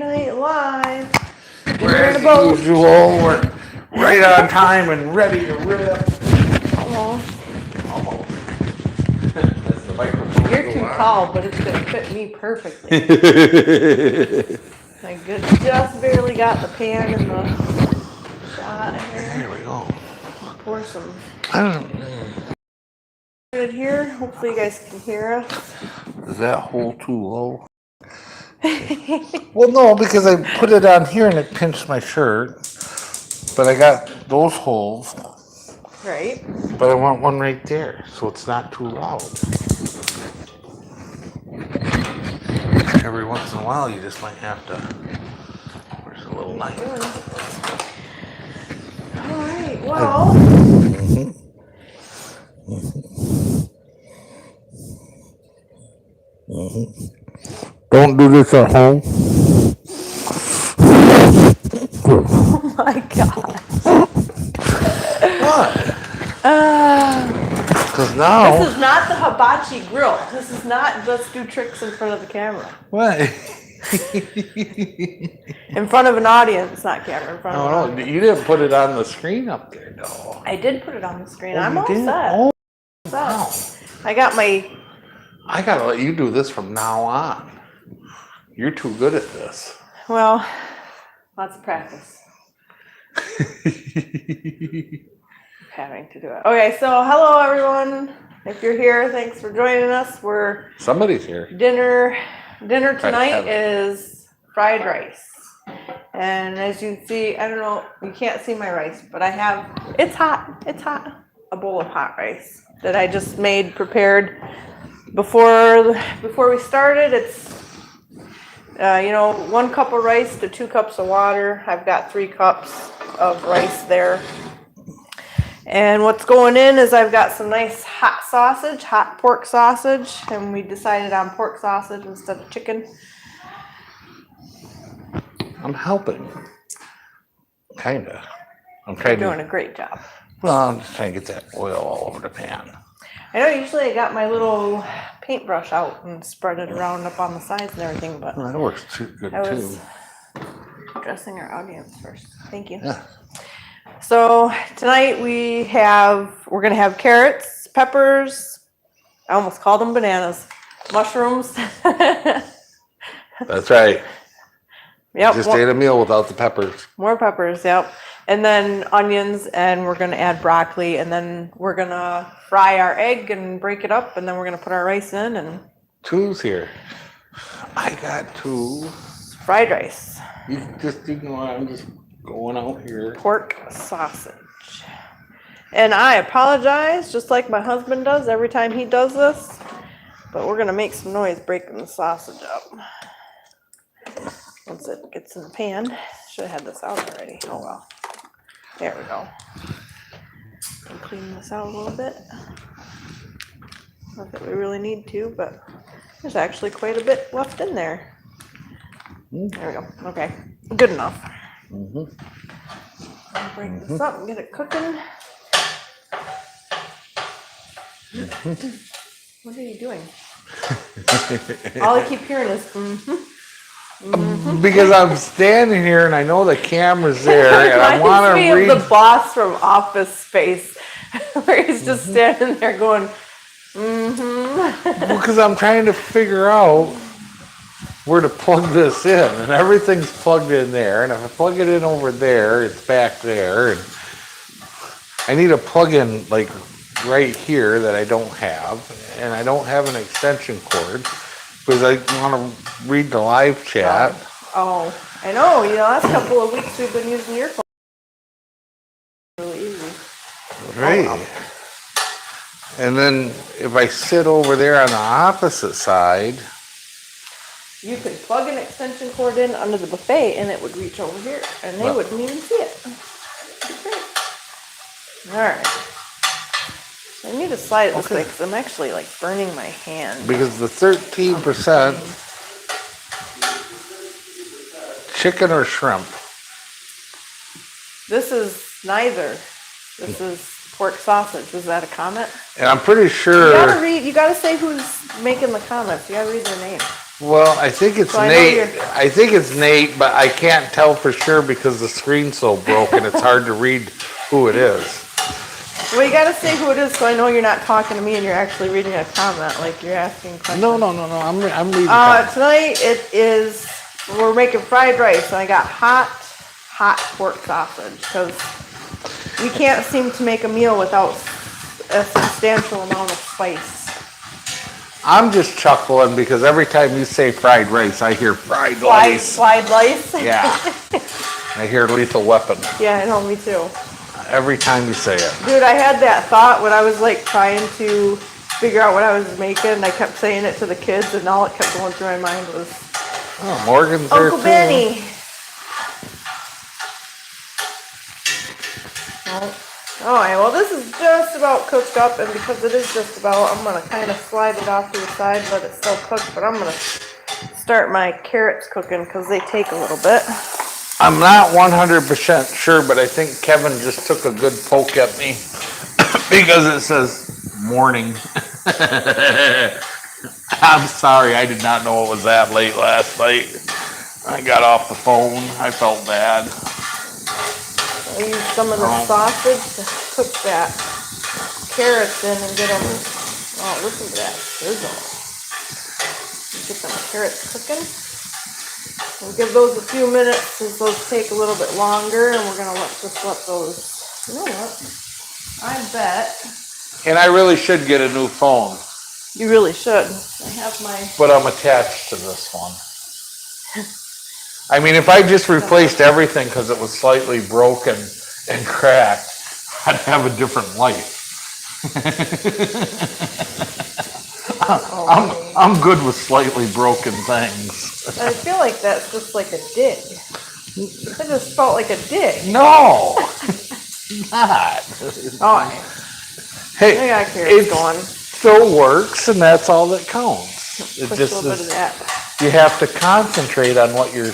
Night Live. As usual, we're right on time and ready to rip. Almost. That's the microphone. You're too tall, but it's gonna fit me perfectly. My goodness, just barely got the pan and the shot here. There we go. Pour some I don't. good here. Hopefully you guys can hear us. Is that hole too low? Well, no, because I put it on here and it pinched my shirt. But I got those holes. Right. But I want one right there, so it's not too loud. Every once in a while, you just might have to. Where's a little knife? All right. Well. Don't do this at home. Oh my God. What? Because now. This is not the hibachi grill. This is not just do tricks in front of the camera. What? In front of an audience, not camera. In front of an No, audience. you didn't put it on the screen up there, though. I did put it on the screen. Oh, I'm you all did? set. Oh, Set. wow. I got my. I gotta let you do this from now on. You're too good at this. Well, lots of practice. Having to do it. Okay, so hello everyone. If you're here, thanks for joining us. Somebody's here. Dinner tonight have it. is fried rice. And as you can see, I don't know, you can't see my rice, but I have, it's hot, a bowl of hot rice that I just made, prepared before we started. It's 1 cup of rice to 2 cups of water. I've got 3 cups of rice there. And what's going in is I've got some nice hot pork sausage, and we decided on pork sausage instead of chicken. I'm helping. Kinda. I'm You're trying doing to. a great job. Well, I'm just trying to get that oil all over the pan. I know usually I got my little paintbrush out and spread it around up on the sides and everything, but Well, that works good I too. was addressing our audience first. Thank you. Yeah. So tonight we're gonna have carrots, peppers. I almost called them bananas, mushrooms. That's right. Yep. Just ate a meal without the peppers. More peppers. Yep. And then onions, and we're gonna add broccoli, and then we're gonna fry our egg and break it up, and then we're gonna put our rice in and Two's here. I got 2. fried rice. You know, I'm just going out here. Pork sausage. And I apologize, just like my husband does every time he does this, but we're gonna make some noise breaking the sausage up. Once it gets in the pan. Should have had this out already. Oh well. There we go. And clean this out a little bit. Not that we really need to, but there's actually quite a bit left in there. There we go. Okay. Good enough. I'll break this up and get it cooking. What are you doing? All I keep hearing is Because I'm standing here and I know the camera's there and I want to reminds me read. of the boss from Office Space, where he's just standing there going, Because I'm trying to figure out where to plug this in, and everything's plugged in there. And if I plug it in over there, it's back there. And I need a plug-in like right here that I don't have, and I don't have an extension cord because I want to read the live chat. Oh, I know. The last couple of weeks we've been using your phone. Really easy. Right. And then if I sit over there on the opposite side, You could plug an extension cord in under the buffet and it would reach over here and they wouldn't even see it. Great. All right. I need to slide it this way because I'm actually like burning my hand. because the 13% chicken or shrimp. This is neither. This is pork sausage. Was that a comment? And I'm pretty You sure gotta read. You gotta say who's making the comments. You gotta read their name. Well, I think it's So I know Nate. you're- I think it's Nate, but I can't tell for sure because the screen's so broken. It's hard to read who it is. Well, you gotta say who it is so I know you're not talking to me and you're actually reading a comment, like you're asking questions. No. I'm reading. comments. Tonight we're making fried rice and I got hot pork sausage because we can't seem to make a meal without a substantial amount of spice. I'm just chuckling because every time you say fried rice, I hear fried lice. Fried lice? Yeah. I hear Lethal Weapon Yeah, I know, me too. every time you say it. Dude, I had that thought when I was like trying to figure out what I was making and I kept saying it to the kids and all it kept going through my mind was Oh, Morgan's there Uncle too. Benny. Oh, all right, well this is just about cooked up and because it is just about, I'm gonna kind of slide it off to the side, let it still cook, but I'm gonna start my carrots cooking because they take a little bit. I'm not 100% sure, but I think Kevin just took a good poke at me because it says morning. I'm sorry, I did not know it was that late last night. I got off the phone. I felt bad. I used some of the sausage to cook that carrots in and get them, oh, listen to that sizzle. Get them carrots cooking. We'll give those a few minutes since those take a little bit longer and we're gonna just let those, you know what? I bet. And I really should get a new phone, You really should. I have my, but I'm attached to this one. I mean, if I just replaced everything because it was slightly broken and cracked, I'd have a different life. I'm good with slightly broken things. I feel like that's just like a dig. It just felt like a dig. No, not. Alright, I Hey, got carrots it going. still works, and that's all that counts. It Push a just little bit of is, that. you have to concentrate on what you're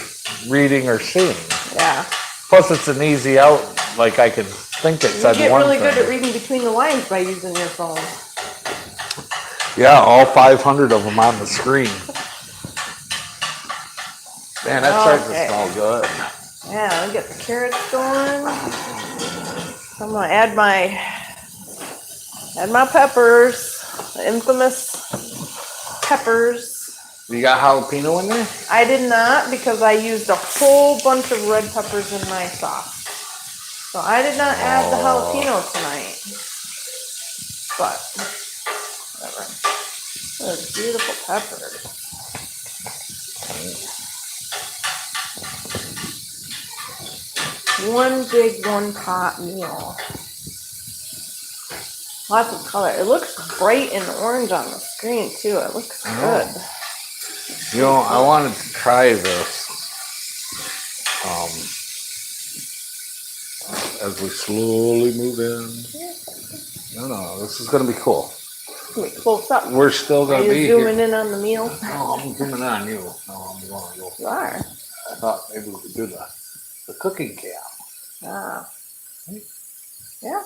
reading or seeing. Yeah. Plus, it's an easy out. Like I can think it You said get one really thing. good at reading between the lines by using your phone. Yeah, all 500 of them on the screen. Man, that starts to Okay. smell good. Yeah, let me get the carrots going. I'm gonna add my peppers, the infamous peppers. You got jalapeno in there? I did not because I used a whole bunch of red peppers in my sauce. So I did not add the jalapeno tonight. But whatever. Those beautiful peppers. One big one-pot meal. Lots of color. It looks bright and orange on the screen too. It looks good. You know, I wanted to try this as we slowly move in. No, this is going to be cool. Let me close up. We're still Are going to you be zooming here. in on the meal? No, I'm zooming on you. No, I'm going to go. You are. I thought maybe we could do the cooking cam. Ah. Yeah. Yeah.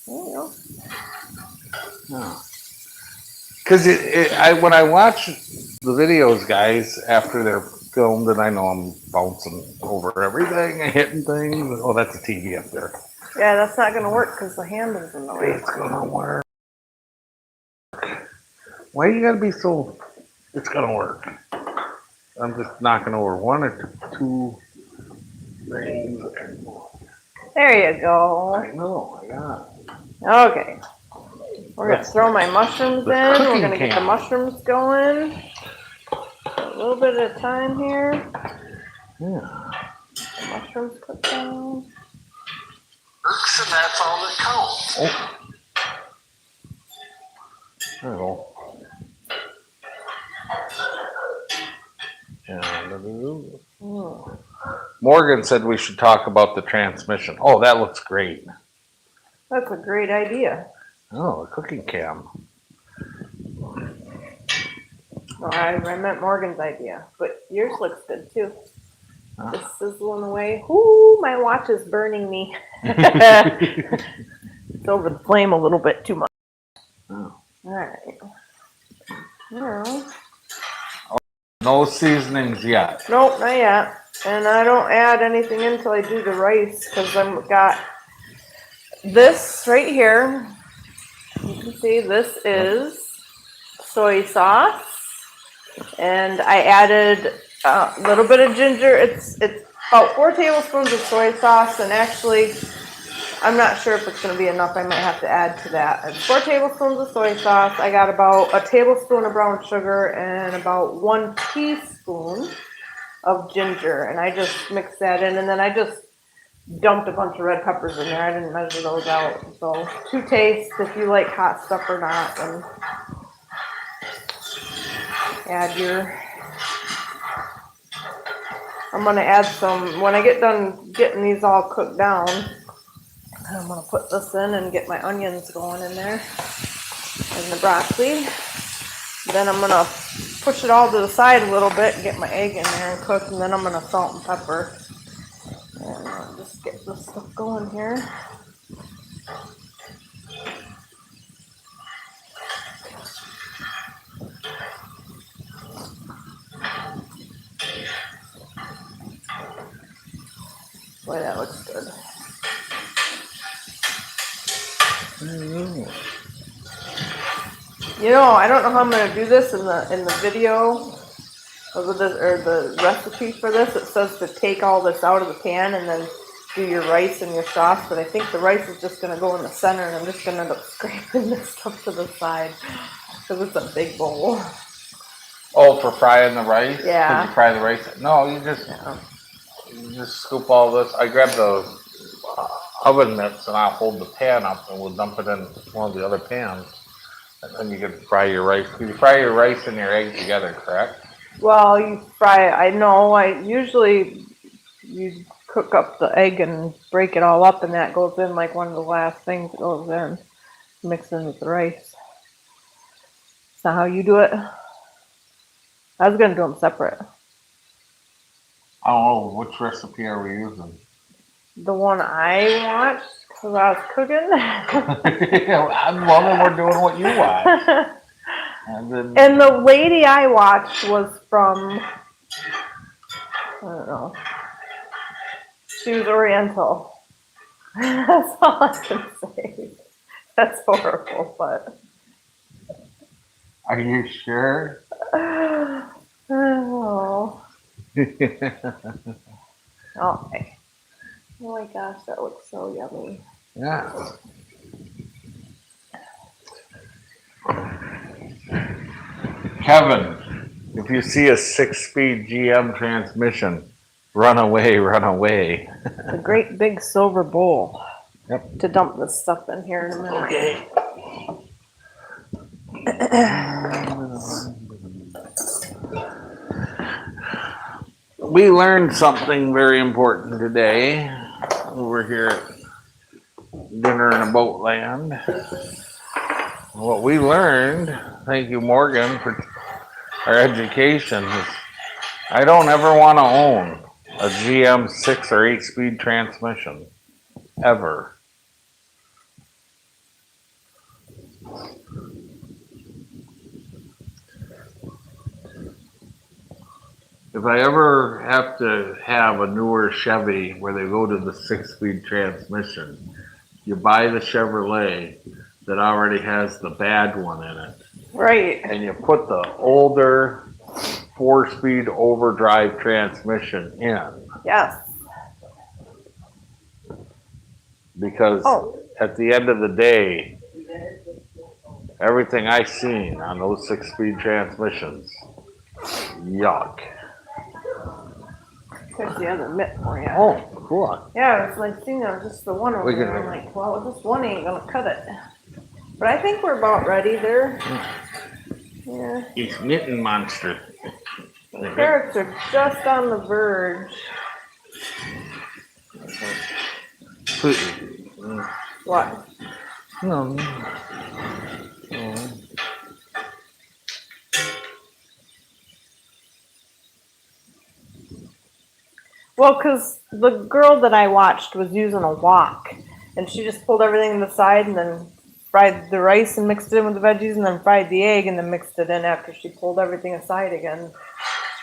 There you go. Because when I watch the videos, guys, after they're filmed, and I know I'm bouncing over everything and hitting things. Oh, that's a TV up there. Yeah, that's not going to work because the handle's in the way. It's gonna work. Why you gotta be so? It's gonna work. I'm just knocking over one or two things. There you go. I know. I got it. Okay. We're going to throw my mushrooms in. We're cooking going to get the cam. mushrooms going. A little bit at a time here. Yeah. The mushrooms cook down. Works, and that's all that counts. Oh. There we go. Mm. Morgan said we should talk about the transmission. Oh, that looks great. That's a great idea. Oh, a cooking cam. Well, I meant Morgan's idea, but yours looks good too. Just sizzling away. Ooh, my watch is burning me. It's over the flame a little bit too much. Oh. All right. Now, No seasonings yet. Nope, not yet. And I don't add anything in until I do the rice because I've got this right here. You can see this is soy sauce. And I added a little bit of ginger. It's about 4 tablespoons of soy sauce, and actually, I'm not sure if it's going to be enough. I might have to add to that. It's 4 tablespoons of soy sauce. I got about a tablespoon of brown sugar and about 1 teaspoon of ginger, and I just mixed that in, and then I just dumped a bunch of red peppers in there. I didn't measure those out. So to taste if you like hot stuff or not, and add your. I'm gonna add some when I get done getting these all cooked down. I'm gonna put this in and get my onions going in there and the broccoli. Then I'm gonna push it all to the side a little bit and get my egg in there and cook, and then I'm gonna salt and pepper. And I'll just get this stuff going here. Boy, that looks good. You know, I don't know how I'm gonna do this in the video of this, or the recipe for this. It says to take all this out of the pan and then do your rice and your sauce, but I think the rice is just gonna go in the center, and I'm just gonna end up scraping this stuff to the side because it's a big bowl. Oh, for frying the rice? Yeah. Did you fry the rice? No, you just scoop all this. I grabbed the oven mitts and I'll hold the pan up and we'll dump it in one of the other pans. And then you can fry your rice. You fry your rice and your egg together, correct? Well, you fry it. I know. I usually you cook up the egg and break it all up, and that goes in like one of the last things that goes in, mixed in with the rice. Is that how you do it? I was gonna do them separate. I don't know, which recipe are we using? The one I watched because I was cooking. I'm wondering we're doing what you want. And the lady I watched was from, I don't know. She was Oriental. That's all I can say. That's horrible, but. Are you sure? Oh. Okay. Oh my gosh, that looks so yummy. Yeah. Kevin, if you see a 6-speed GM transmission, run away, run away. A great big silver bowl. Yep. To dump this stuff in here in a minute. Okay. We learned something very important today over here at Dinner in a Boatland. What we learned, thank you Morgan for our education, is I don't ever want to own a GM 6 or 8-speed transmission, ever. If I ever have to have a newer Chevy where they go to the 6-speed transmission, you buy the Chevrolet that already has the bad one in it. Right. And you put the older 4-speed overdrive transmission in. Yes. Because at the end of the day, everything I've seen on those 6-speed transmissions, yuck. There's the other mitt for you. Oh, cool. Yeah, it's like seeing just the one over there. I'm like, well, this one ain't gonna cut it. But I think we're about ready there. Yeah. It's Mitten Monster. The carrots are just on the verge. What? No. Well, because the girl that I watched was using a wok, and she just pulled everything to the side and then fried the rice and mixed it in with the veggies, and then fried the egg and then mixed it in after she pulled everything aside again.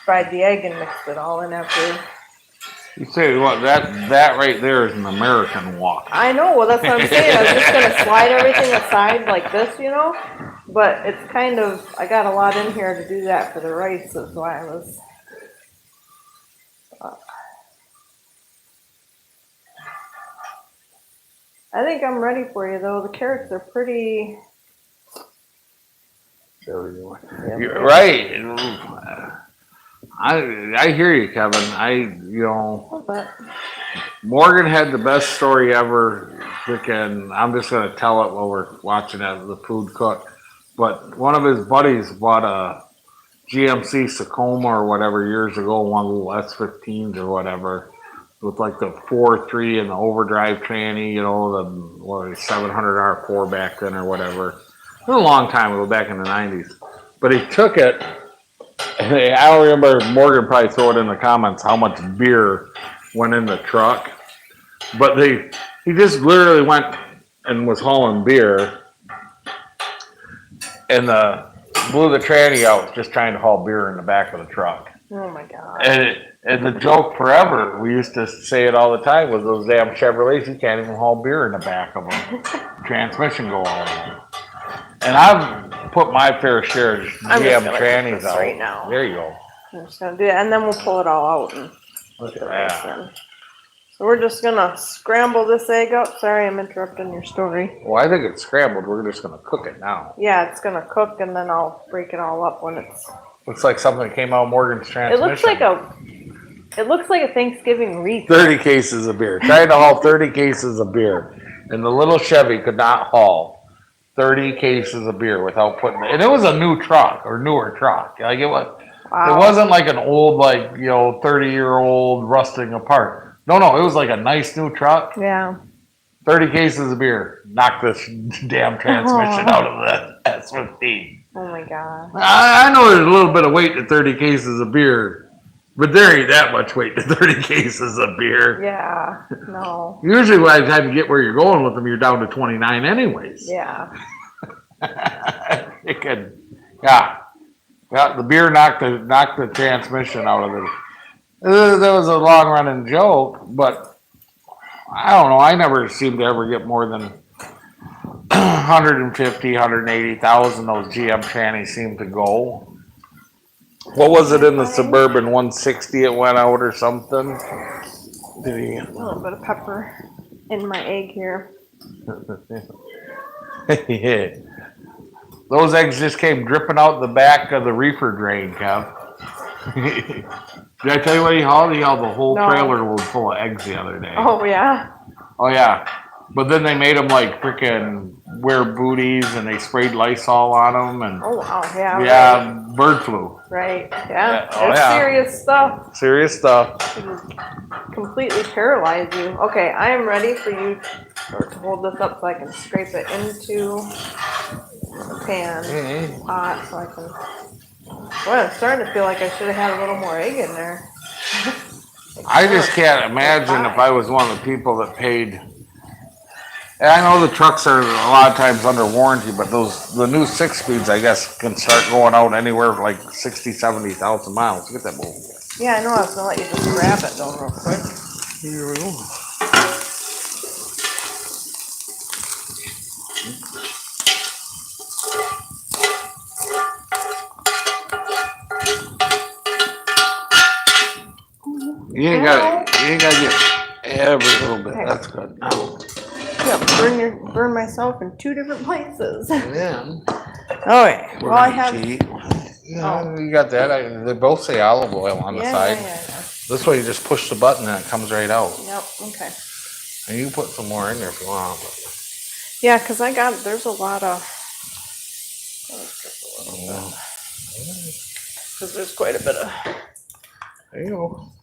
fried the egg and mixed it all in after. You say what? That right there is an American walk. I know, well, that's what I'm saying. I was just gonna slide everything aside like this, you know? But it's kind of, I got a lot in here to do that for the rice, is why I was. I think I'm ready for you, though. The carrots are pretty. You're right. I hear you, Kevin. But Morgan had the best story ever. Freaking, I'm just gonna tell it while we're watching the food cook. But one of his buddies bought a GMC Tacoma or whatever years ago, one of the little S15s or whatever, with like the 4.3 and the overdrive tranny, the 700 R4 back then or whatever. It was a long time ago, back in the 90s. But he took it. And I don't remember. Morgan probably throw it in the comments how much beer went in the truck. But he just literally went and was hauling beer, and blew the tranny out just trying to haul beer in the back of the truck. oh my god. And the joke forever, we used to say it all the time, was those damn Chevrolets, you can't even haul beer in the back of them. Transmission go all over. And I've put my fair share of GM trannies out. Right now. There you go. I'm just gonna do that, and then we'll pull it all out and Look at the rice that. in. So we're just gonna scramble this egg up. Sorry, I'm interrupting your story. Well, I think it's scrambled. We're just going to cook it now. Yeah, it's gonna cook, and then I'll break it all up when it's. Looks like something that came out of Morgan's transmission. It looks like a Thanksgiving wreath. 30 cases of beer. Trying to haul 30 cases of beer. And the little Chevy could not haul 30 cases of beer without putting it. And it was a new truck or newer truck. Like it wasn't like an old, 30-year-old rusting apart. No, it was like a nice new truck. Yeah. 30 cases of beer. Knock this damn transmission out of the S15. Oh my god. I know there's a little bit of weight to 30 cases of beer, but there ain't that much weight to 30 cases of beer. Yeah. No. Usually by the time you get where you're going with them, you're down to 29 anyways. Yeah. It could, yeah, the beer knocked the transmission out of it. That was a long running joke, but I don't know. I never seemed to ever get more than 150, 180,000. Those GM trannies seem to go. What was it in the Suburban 160? It went out or something. A little bit of pepper in my egg here. Yeah. Those eggs just came dripping out the back of the reefer drain, Kev. Did I tell you what he hauled? He hauled the whole trailer load full of eggs the other day. Oh yeah. Oh yeah. But then they made them like freaking wear booties, and they sprayed Lysol on them, and oh wow, yeah. Yeah, right. Bird flu. Right. Yeah. Oh, It's serious stuff. Serious stuff. It can completely paralyze you. Okay, I am ready for you to hold this up so I can scrape it into the pan hot so I can. Well, I'm starting to feel like I should have had a little more egg in there. I just can't imagine if I was one of the people that paid. And I know the trucks are a lot of times under warranty, but the new 6-speeds, I guess, can start going out anywhere for like 60, 70,000 miles. Get that move. Yeah, I know. I was gonna let you just grab it though, real quick. Here we go. You ain't got to get every little bit. That's good. Yeah, burn myself in 2 different places. Yeah. All right. Well, I have. Yeah, you got that. They both say olive oil on the side. Yeah. This way, you just push the button and it comes right out. Yep. Okay. And you can put some more in there if you want. Yeah, because there's a lot of. Because there's quite a bit of. There you go.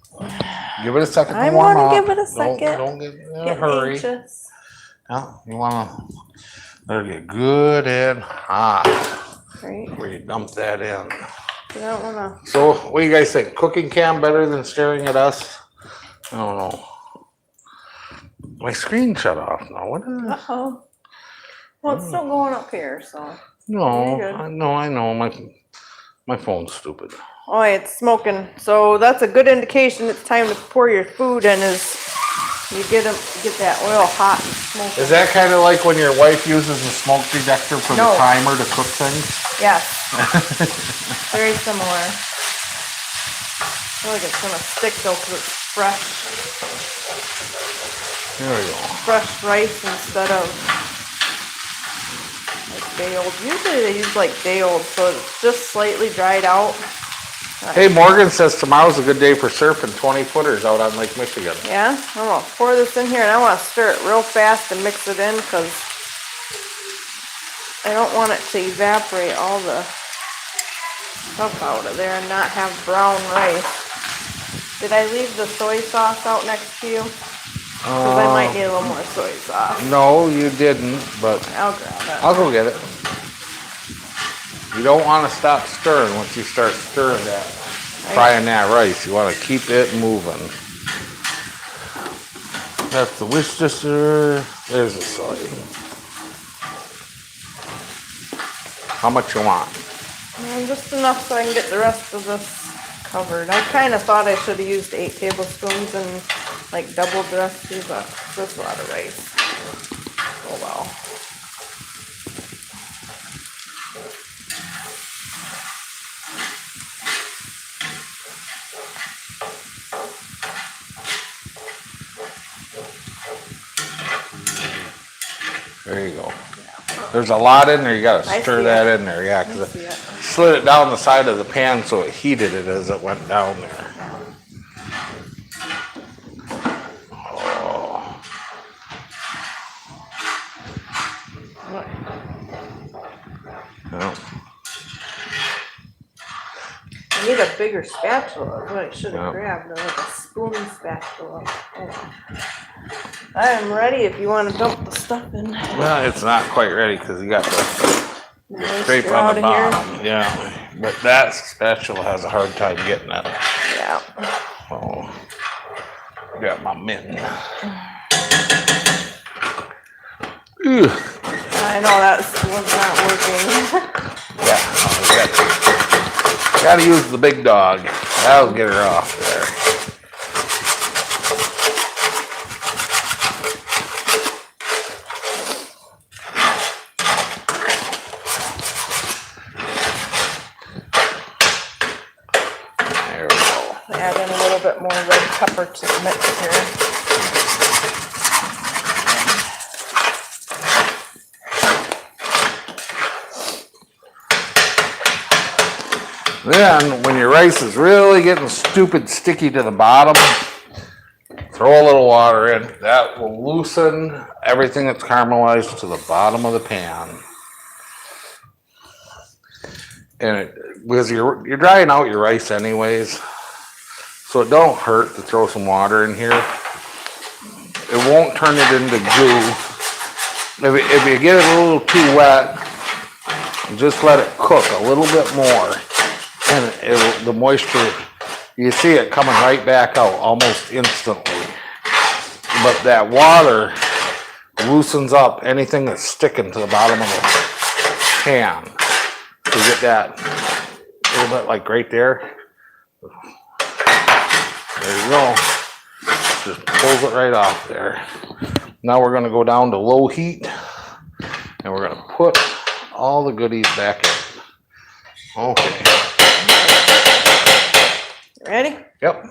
Give it a second I to warm want up. to give it a second. Don't get in a Get hurry. anxious. No, you want to let it get good and hot Right. before you dump that in. You don't want to. So, what do you guys think? Cooking cam better than staring at us? I don't know. My screen shut off now. What is it? Oh. Well, it's still going up here, so. No, You're good. I know. My phone's stupid. Oh, it's smoking. So that's a good indication it's time to pour your food in. Is you get that oil hot and smoking. Is that kind of like when your wife uses the smoke detector for No. the timer to cook things? Yes. Very similar. I feel like it's gonna stick though because it's fresh. There we go. Fresh rice instead of like day old. Usually they use like day old, so it's just slightly dried out. Hey, Morgan says tomorrow's a good day for surfing 20-footers out on Lake Michigan. Yeah, I'm gonna pour this in here and I want to stir it real fast and mix it in because I don't want it to evaporate all the stuff out of there and not have brown rice. Did I leave the soy sauce out next to you? Because I might need a little more soy sauce. No, you didn't, but I'll grab it. I'll go get it. You don't want to stop stirring once you start stirring that, frying that rice. You want to keep it moving. That's the Worcestershire. There's the soy. How much you want? Just enough so I can get the rest of this covered. I kind of thought I should have used 8 tablespoons and like double dressed these, but that's a lot of rice. Oh well. There you go. There's a lot in there. You got to stir that in there. Yeah, because I slid it down the side of the pan so it heated it as it went down there. Oh. Well. I need a bigger spatula. That's what I should have grabbed, like a spoon spatula. Oh. I am ready if you want to dump the stuff in. Well, it's not quite ready because you got the scrape on the bottom. Yeah, but that spatula has a hard time getting it. Yeah. Oh, got my mitten. I know that was not working. Yeah, gotta use the big dog. That'll get her off there. There we go. Add in a little bit more red pepper to the mix here. Then, when your rice is really getting stupid sticky to the bottom, throw a little water in. That will loosen everything that's caramelized to the bottom of the pan. And because you're drying out your rice anyways, so it don't hurt to throw some water in here. It won't turn it into goo. If you get it a little too wet, just let it cook a little bit more. And the moisture, you see it coming right back out almost instantly. But that water loosens up anything that's sticking to the bottom of the pan. So you get that a little bit like right there. There you go. Just pulls it right off there. Now we're going to go down to low heat and we're going to put all the goodies back in. Okay. Ready? Yep.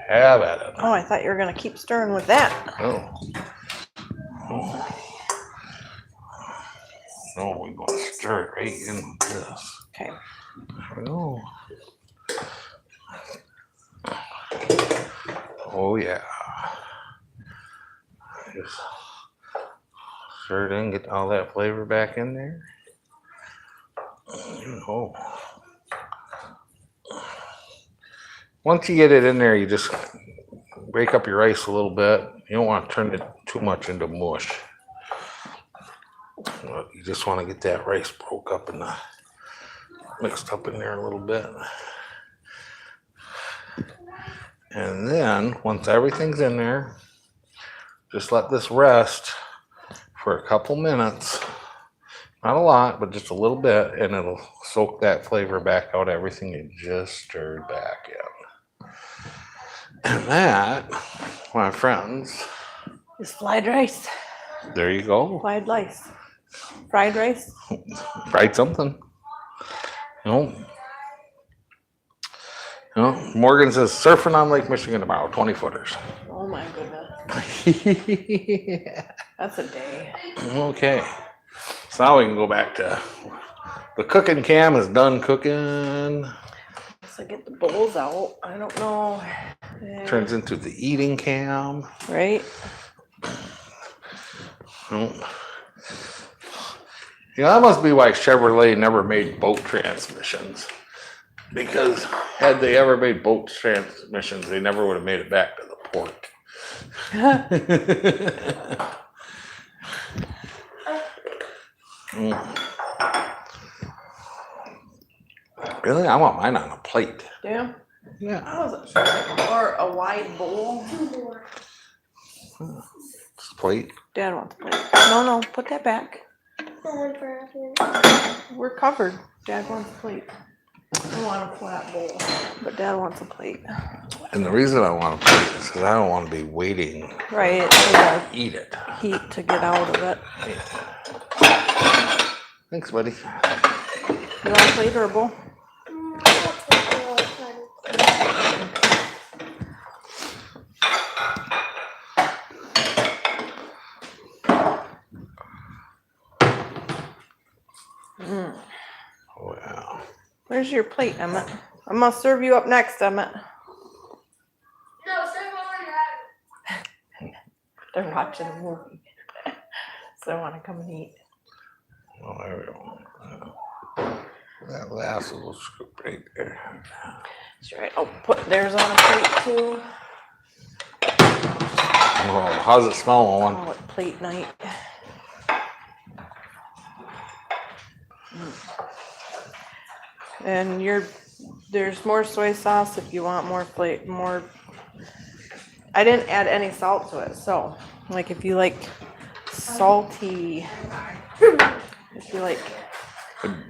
Have at it. Oh, I thought you were going to keep stirring with that. Oh. No, we're going to stir it right in with this. Okay. There we go. Oh, yeah. Just stir it in, get all that flavor back in there. Oh. Once you get it in there, you just break up your rice a little bit. You don't want to turn it too much into mush. You just want to get that rice broke up and mixed up in there a little bit. And then, once everything's in there, just let this rest for a couple minutes. Not a lot, but just a little bit, and it'll soak that flavor back out, everything you just stirred back in. And that, my friends, Is fried rice. there you go. Fried rice. Fried rice. Fried something. Morgan says surfing on Lake Michigan tomorrow, 20 footers. Oh my goodness. That's a day. Okay. So now we can go back to the cooking cam is done cooking. So get the bowls out. I don't know. Yeah. Turns into the eating cam. Right? Yeah, that must be why Chevrolet never made boat transmissions. Because had they ever made boat transmissions, they never would have made it back to the port. Really? I want mine on a plate. Yeah. Yeah. I wasn't sure. Or a wide bowl. Plate. Dad wants a plate. No, put that back. We're covered. Dad wants a plate. I want a flat bowl, but Dad wants a plate. And the reason I want a plate is because I don't want to be waiting Right. to eat it. Heat to get out of it. Thanks, buddy. You want a plate or a bowl? Wow. Where's your plate, Emmett? I'm gonna serve you up next, Emmett. No, serve on that. They're watching a movie, so I want to come and eat. Oh, there we go. That last little scoop right there. That's right. Oh, put theirs on a plate too. Oh, how's it smell, Owen? Call it plate night. And there's more soy sauce if you want more more. I didn't add any salt to it, so like if you like salty, if you like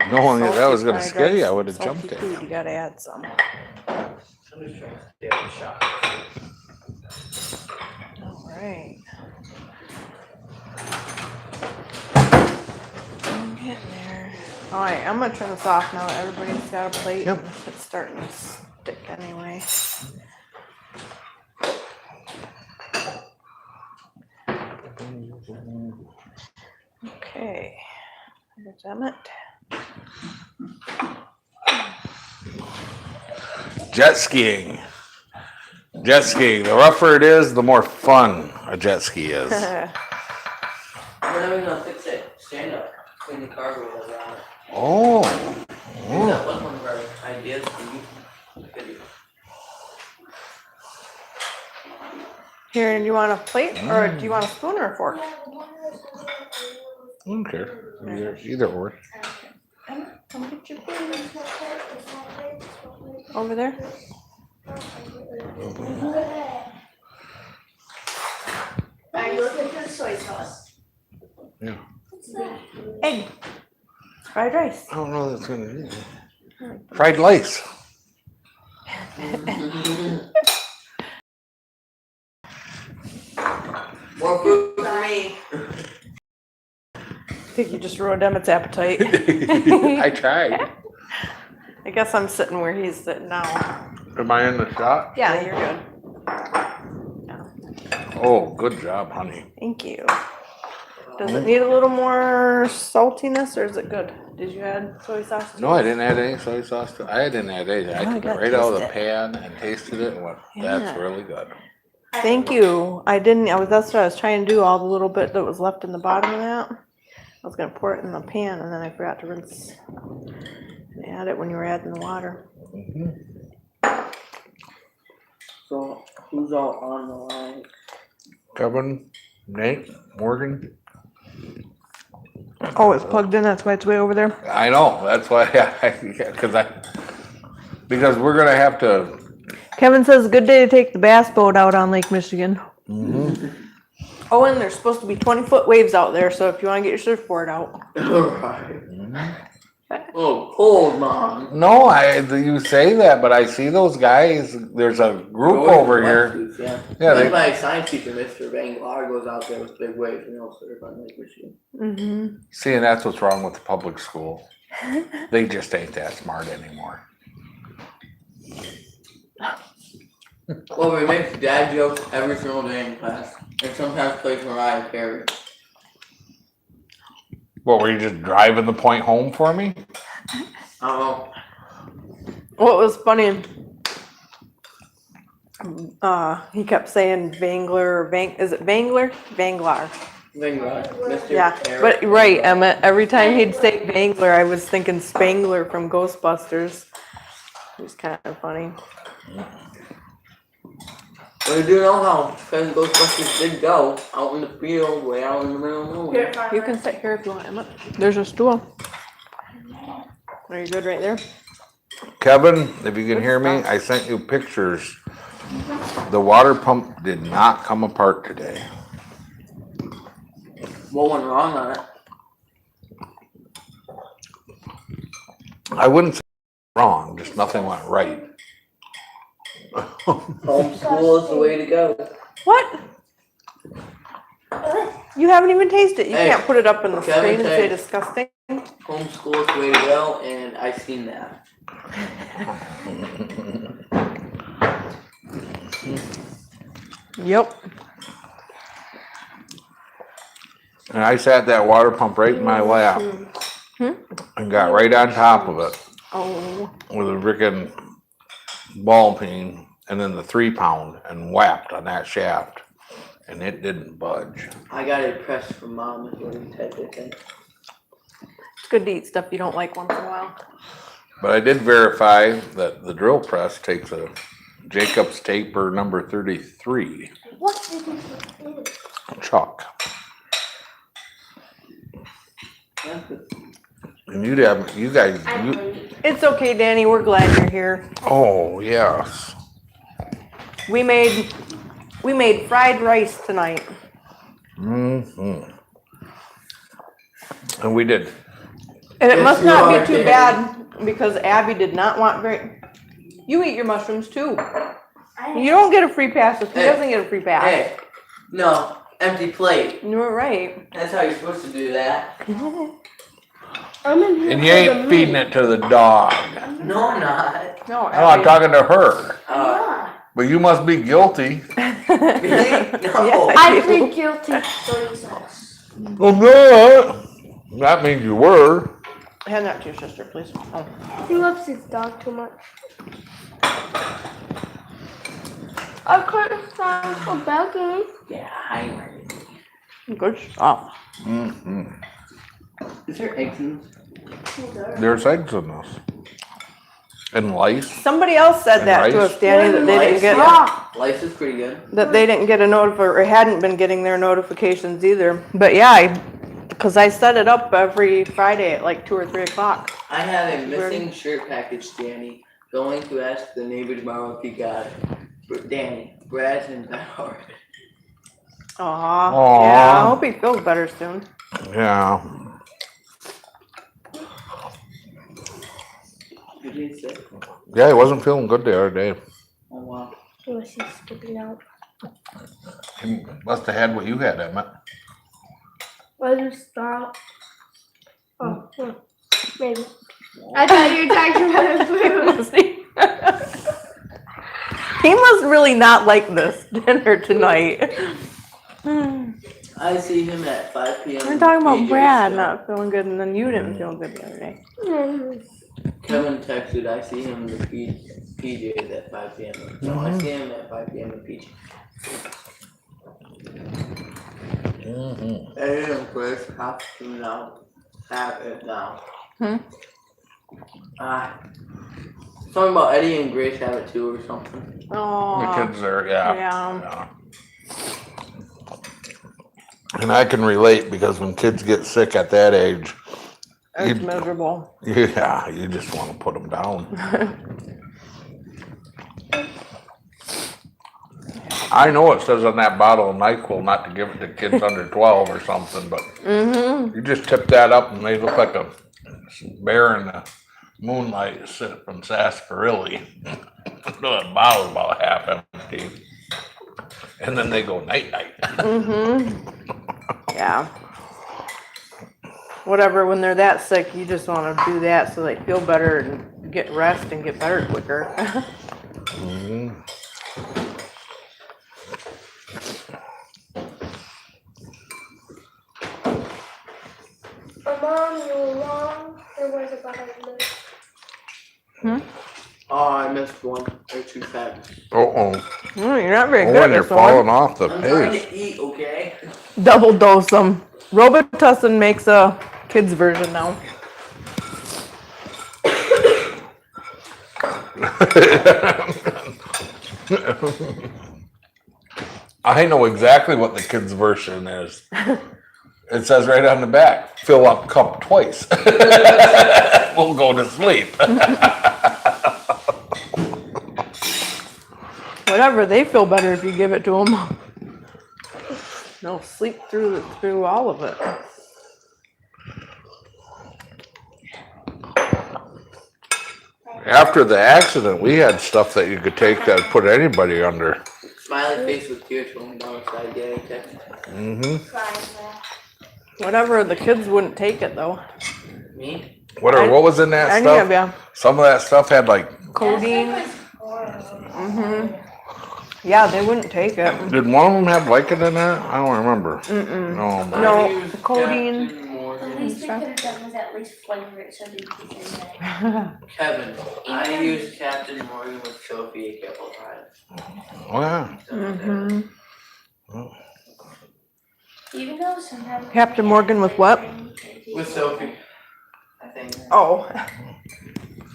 Knowing that was going to salty scare fried you, I rice, would have salty jumped it. food, you gotta add some. All right. I'm getting there. All right, I'm gonna turn this off now that everybody's got a plate. Yep. It's starting to stick anyway. Okay. There's Emmett. Jet skiing. Jet skiing. The rougher it is, the more fun a jet ski is. When are we gonna fix it? Stand up, clean the cargo around it. Oh. That was one of our ideas for you. Video. Here, do you want a plate or do you want a spoon or a fork? I don't care. Either or. Emmett, come get your food. Over there. Are you looking for the soy sauce? Yeah. Egg. Fried rice. I don't know what that's going to do. Fried lice. More food for me. I think you just ruined Emmett's appetite. I tried. I guess I'm sitting where he's sitting now. Am I in the shot? Yeah, you're good. Oh, good job, honey. Thank you. Does it need a little more saltiness or is it good? Did you add soy sauce to No, it? I didn't add any soy sauce to it. I didn't add anything. I Oh, I took it gotta right out of the taste it. pan and tasted it and went, that's Yeah. really good. Thank you. That's what I was trying to do, all the little bit that was left in the bottom of that. I was gonna pour it in the pan and then I forgot to rinse and add it when you were adding the water. So, who's all on the line? Kevin, Nate, Morgan. Oh, it's plugged in, that's why it's way over there. I know, that's why, because we're gonna have to, Kevin says, good day to take the bass boat out on Lake Michigan. Oh, and there's supposed to be 20-foot waves out there, so if you want to get your surfboard out. Right. Oh, cold, Mom. No, you say that, but I see those guys. There's a group over here. Yeah. Yeah, That's they, my science teacher, Mr. Vanglar, goes out there with big waves and he'll surf on Lake Michigan. Mm-hmm. see, and that's what's wrong with the public school. They just ain't that smart anymore. Well, we make dad jokes every single day in class, and sometimes plays Mariah Carey. What, were you just driving the point home for me? I don't know. What was funny, he kept saying Vangler, is it Vangler? Vanglar. Vanglar, Mr. Yeah, Carey. but right, Emmett, every time he'd say Vangler, I was thinking Spangler from Ghostbusters. It was kind of funny. Well, you do know how because Ghostbusters did go out in the field, way out in the middle of nowhere. You can sit here if you want, Emmett. There's a stool. Are you good right there? Kevin, if you can hear me, I sent you pictures. The water pump did not come apart today. What went wrong on it? I wouldn't say wrong, just nothing went right. Homeschool is the way to go. What? You haven't even tasted it. You Hey, can't put it up in the Kevin, screen and say hey. disgusting. Homeschool is the way to go, and I seen that. Yep. And I sat that water pump right in my lap and got right on top of it Oh. with a freaking ball peen and then the 3-pound and whapped on that shaft. And it didn't budge. I got it pressed from Mom, is what he said, I think. It's good to eat stuff you don't like once in a while. But I did verify that the drill press takes a Jacobs taper number 33 What did you do? chuck. That's good. And you guys, I'm hungry. It's okay, Danny. We're glad you're here. oh yes. We made fried rice tonight. Mm-hmm. And we did. And it Yes, must you not are, be too Danny. bad because Abby did not want very. You eat your mushrooms too. You don't get a free pass if he Hey. doesn't get a free pass. Hey, no, empty plate. You were right. That's how you're supposed to do that. I'm in here And you for ain't the feeding meat. it to the dog. No, I'm not. No, Oh, I'm Abby. talking to her. Yeah. But you must be guilty. Really? No. Yeah. I plead guilty. Soy sauce. Well, no. That means you were. Hand that to your sister, please. Oh. He loves his dog too much. I couldn't find a baggie. Yeah, I know. Good stuff. Mm-hmm. Is there eggs in this? There's eggs in this. And lice. Somebody else said And that to rice? us, Danny, that they didn't get Yeah. Lice is pretty good. a or hadn't been getting their notifications either. But yeah, because I set it up every Friday at like 2 or 3 o'clock. I have a missing shirt package, Danny. Going to ask the neighbor tomorrow if he got it. But Danny, Brad and Howard. Aw. Aw. Yeah, I hope he feels better soon. Yeah. What did he say? Yeah, he wasn't feeling good the other day. Oh wow. Was he skipping out? He must have had what you had, Emmett. Why did you stop? Oh, maybe. I thought you were talking about his food. He must really not like this dinner tonight. I see him at 5 p.m. We're talking about PJ's Brad show. not feeling good, and then you didn't feel good the other day. Kevin texted, I see him in the PJs at 5 p.m. No, I see him at 5 p.m. in PJ. Mm-hmm. Hey, Chris, have to now. Have it now. Hmm? Something about Eddie and Grace have it too or something. The Oh, kids are, yeah. yeah. And I can relate because when kids get sick at that age, It's You- miserable. yeah, you just want to put them down. I know it says on that bottle of NyQuil not to give it to kids under 12 or something, but you just tip that up and they look like a bear in the moonlight sitting from sarsaparilla. The bottle's about half empty. And then they go night-night. Yeah. Whatever, when they're that sick, you just want to do that so they feel better and get rest and get better quicker. Mom, you were wrong. There was a bottle of milk. Oh, I missed one or two facts. Uh-oh. You're not very good When at you're this one. falling off the I'm trying pace. to eat, okay? Double dose them. Robitussin makes a kid's version now. I know exactly what the kids' version is. It says right on the back, fill up cup twice. We'll go to sleep. Whatever, they feel better if you give it to them. They'll sleep through all of it. After the accident, we had stuff that you could take that would put anybody under. Smiley face with tears rolling down the side, Danny texted. Whatever, the kids wouldn't take it though. Me? What was in that Any of stuff? ya. Some of that stuff had like, Codeine. That stuff was horrible. Yeah, they wouldn't take it. did one of them have Vicodin in it? I don't remember. No. No, I used codeine. Captain The Morgan. least they could have done was at least flavor it so they could get in there. Kevin, I used Captain Morgan with Sophie a couple times. Oh, yeah. Even though sometimes Captain Morgan with what? With Sophie, I think. Oh.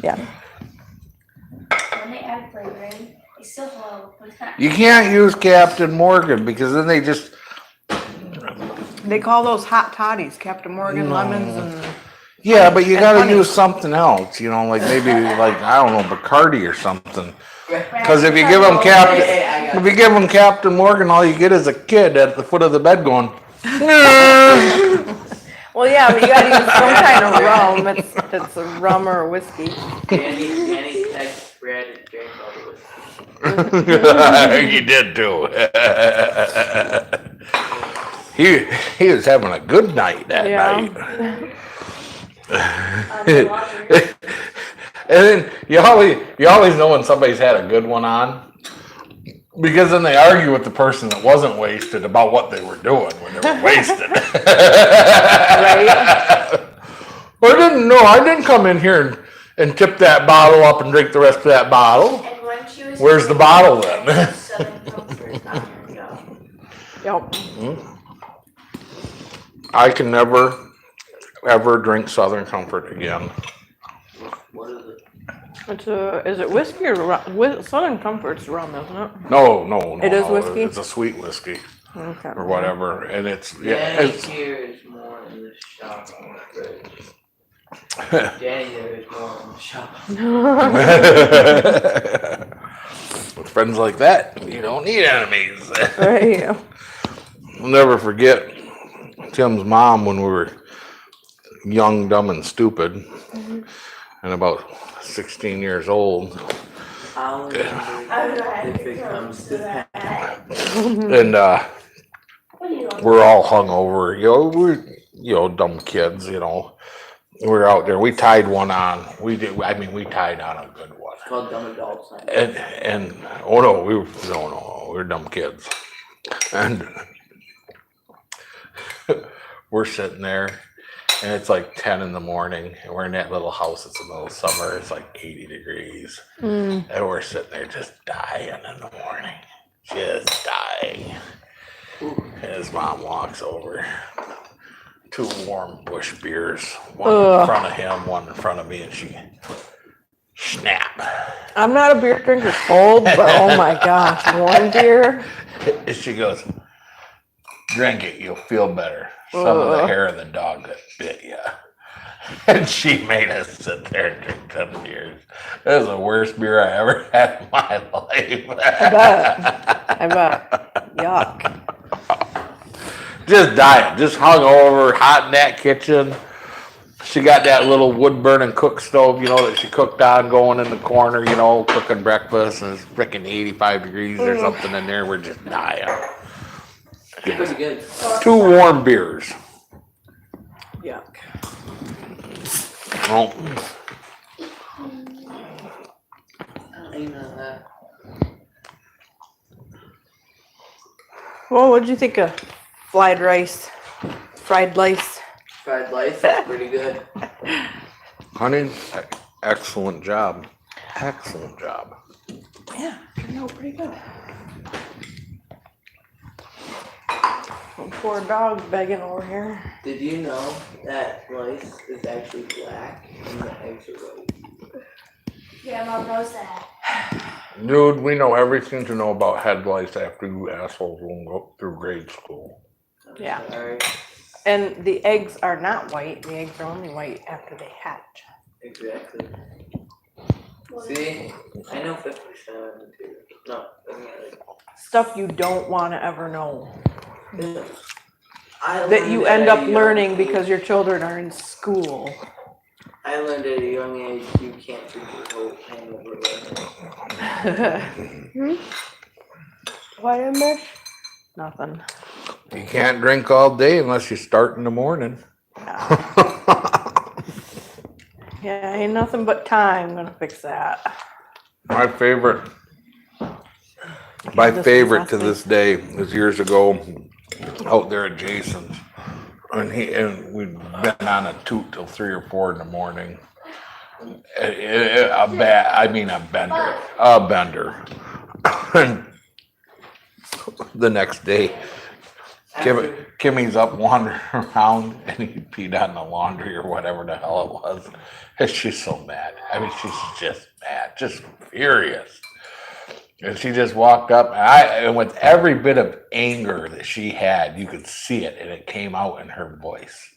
Yeah. when they add flavoring, it's still horrible, but it's not. You can't use Captain Morgan because then they just, They call those hot toddies, Captain Morgan lemons and. yeah, but you And gotta honey. use something else, like maybe like, I don't know, Bacardi or something. Cause if you give them if you give them Captain Morgan, all you get is a kid at the foot of the bed going, Well, yeah, but you gotta use some kind of rum. It's a rum or a whiskey. Danny texted Brad and drank all the whiskey. you did too. He was having a good night that Yeah. night. The water. And then you always know when somebody's had a good one on, because then they argue with the person that wasn't wasted about what they were doing when they were wasted. Right? Well, I didn't come in here and tip that bottle up and drink the rest of that bottle. And when she was. Where's the bottle then? Southern Comfort on her job. Yep. I can never, ever drink Southern Comfort again. What is it? Is it whiskey or rum? Southern Comfort's rum, isn't it? No. It is whiskey? It's a sweet whiskey Okay. or whatever, and it's Danny it's here is more in the shop on the fridge. Danny there is more in the shop. with friends like that, you don't need enemies. Right. I'll never forget Tim's mom when we were young, dumb, and stupid, and about 16 years old. I'll remember if it comes to that. And What do you want? we're all hungover. We're dumb kids. We're out there. We tied one on. We tied on a good one. It's called Dumb Adults. And oh no, we're dumb kids. And we're sitting there, and it's like 10 in the morning, and we're in that little house. It's the middle of summer. It's like 80 degrees. And we're sitting there just dying in the morning. Just dying. And his mom walks over. 2 warm bush beers. One in front of him, one in front of me, and she snap. I'm not a beer drinker cold, but oh my gosh, warm beer. And she goes, drink it, you'll feel better. Some of the hair of the dog that bit you. And she made us sit there and drink them beers. That was the worst beer I ever had in my life. I bet. Yuck. Just dying, just hung over, hot in that kitchen. She got that little wood burning cook stove, that she cooked on going in the corner, cooking breakfast, and it's freaking 85 degrees or something in there. We're just dying. Pretty good. 2 warm beers. Yuck. Oh, Well, what'd you think of fried rice? Fried lice? Fried lice is pretty good. honey, excellent job. Excellent job. Yeah, turned out pretty good. Poor dog begging over here. Did you know that rice is actually black and the eggs are white? Yeah, Mom knows that. Dude, we know everything to know about head lice after you assholes won't go through grade school. Yeah. Sorry. And the eggs are not white. The eggs are only white after they hatch. Exactly. See? I know 50% of them too. No, doesn't matter. Stuff you don't want to ever know. I That you learned end at up a young learning age- because your children are in school. I learned at a young age you can't drink your whole hangover right. What am I? Nothing. You can't drink all day unless you start in the morning. Yeah, ain't nothing but time gonna fix that. My favorite This one's to this day is years ago out there at Jason's. And we'd been on a toot till 3 or 4 in the morning. A bender. And the next day, Kimmy's up wandering around and he peed on the laundry or whatever the hell it was. And she's so mad. I mean, she's just mad, just furious. And she just walked up, and with every bit of anger that she had, you could see it, and it came out in her voice.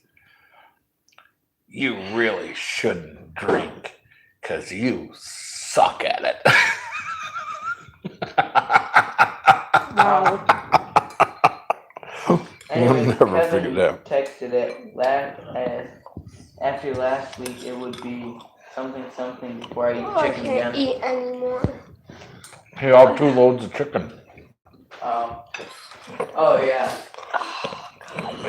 You really shouldn't drink, 'cause you suck at it. Wow. I'll never forget that. Texted it after last week. It would be something before I eat Oh, I chicken can't again. eat anymore. He had 2 loads of chicken. Oh yeah.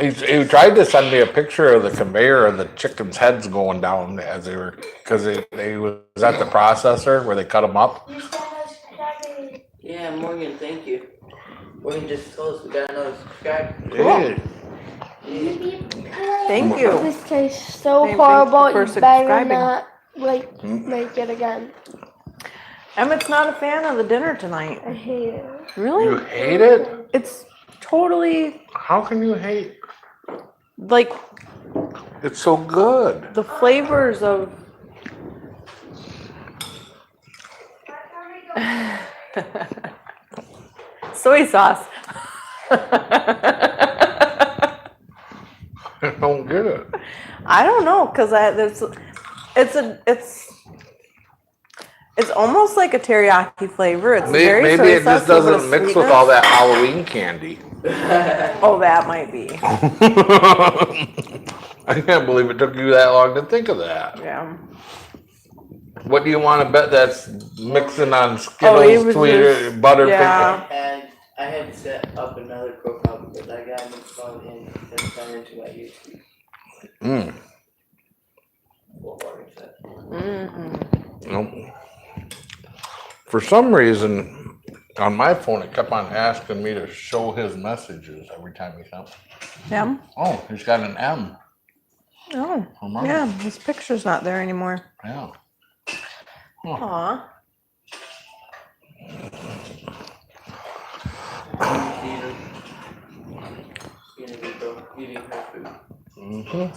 He tried to send me a picture of the conveyor of the chickens' heads going down as they were, because they was at the processor where they cut them up. You said I was cracking. Yeah, Morgan, thank you. Morgan just told us we got another subscriber. Yeah. Thank you. This tastes so Thank you horrible. for You better subscribing. not make it again. Emmett's not a fan of the dinner tonight. I hate it. Really? You hate it? It's totally How can you hate? like It's so good. the flavors of soy sauce. I don't get it. I don't know, cause it's almost like a teriyaki flavor. It's very Maybe soy it just sauce, a little doesn't mix with sweetness. all that Halloween candy. Oh, that might be. I can't believe it took you that long to think of that. Yeah. What do you want to bet that's mixing on Oh, Skittles, it was sweet just- butter? yeah. I had set up another profile because I got my phone in and sent into my YouTube. Mm. What Morgan said. Mm-mm. Nope. For some reason, on my phone, it kept on asking me to show his messages every time he sent. Yeah. Oh, he's got an M. Oh, for mom. yeah. His picture's not there anymore. Yeah. Aw. Eating her food. Mm-hmm.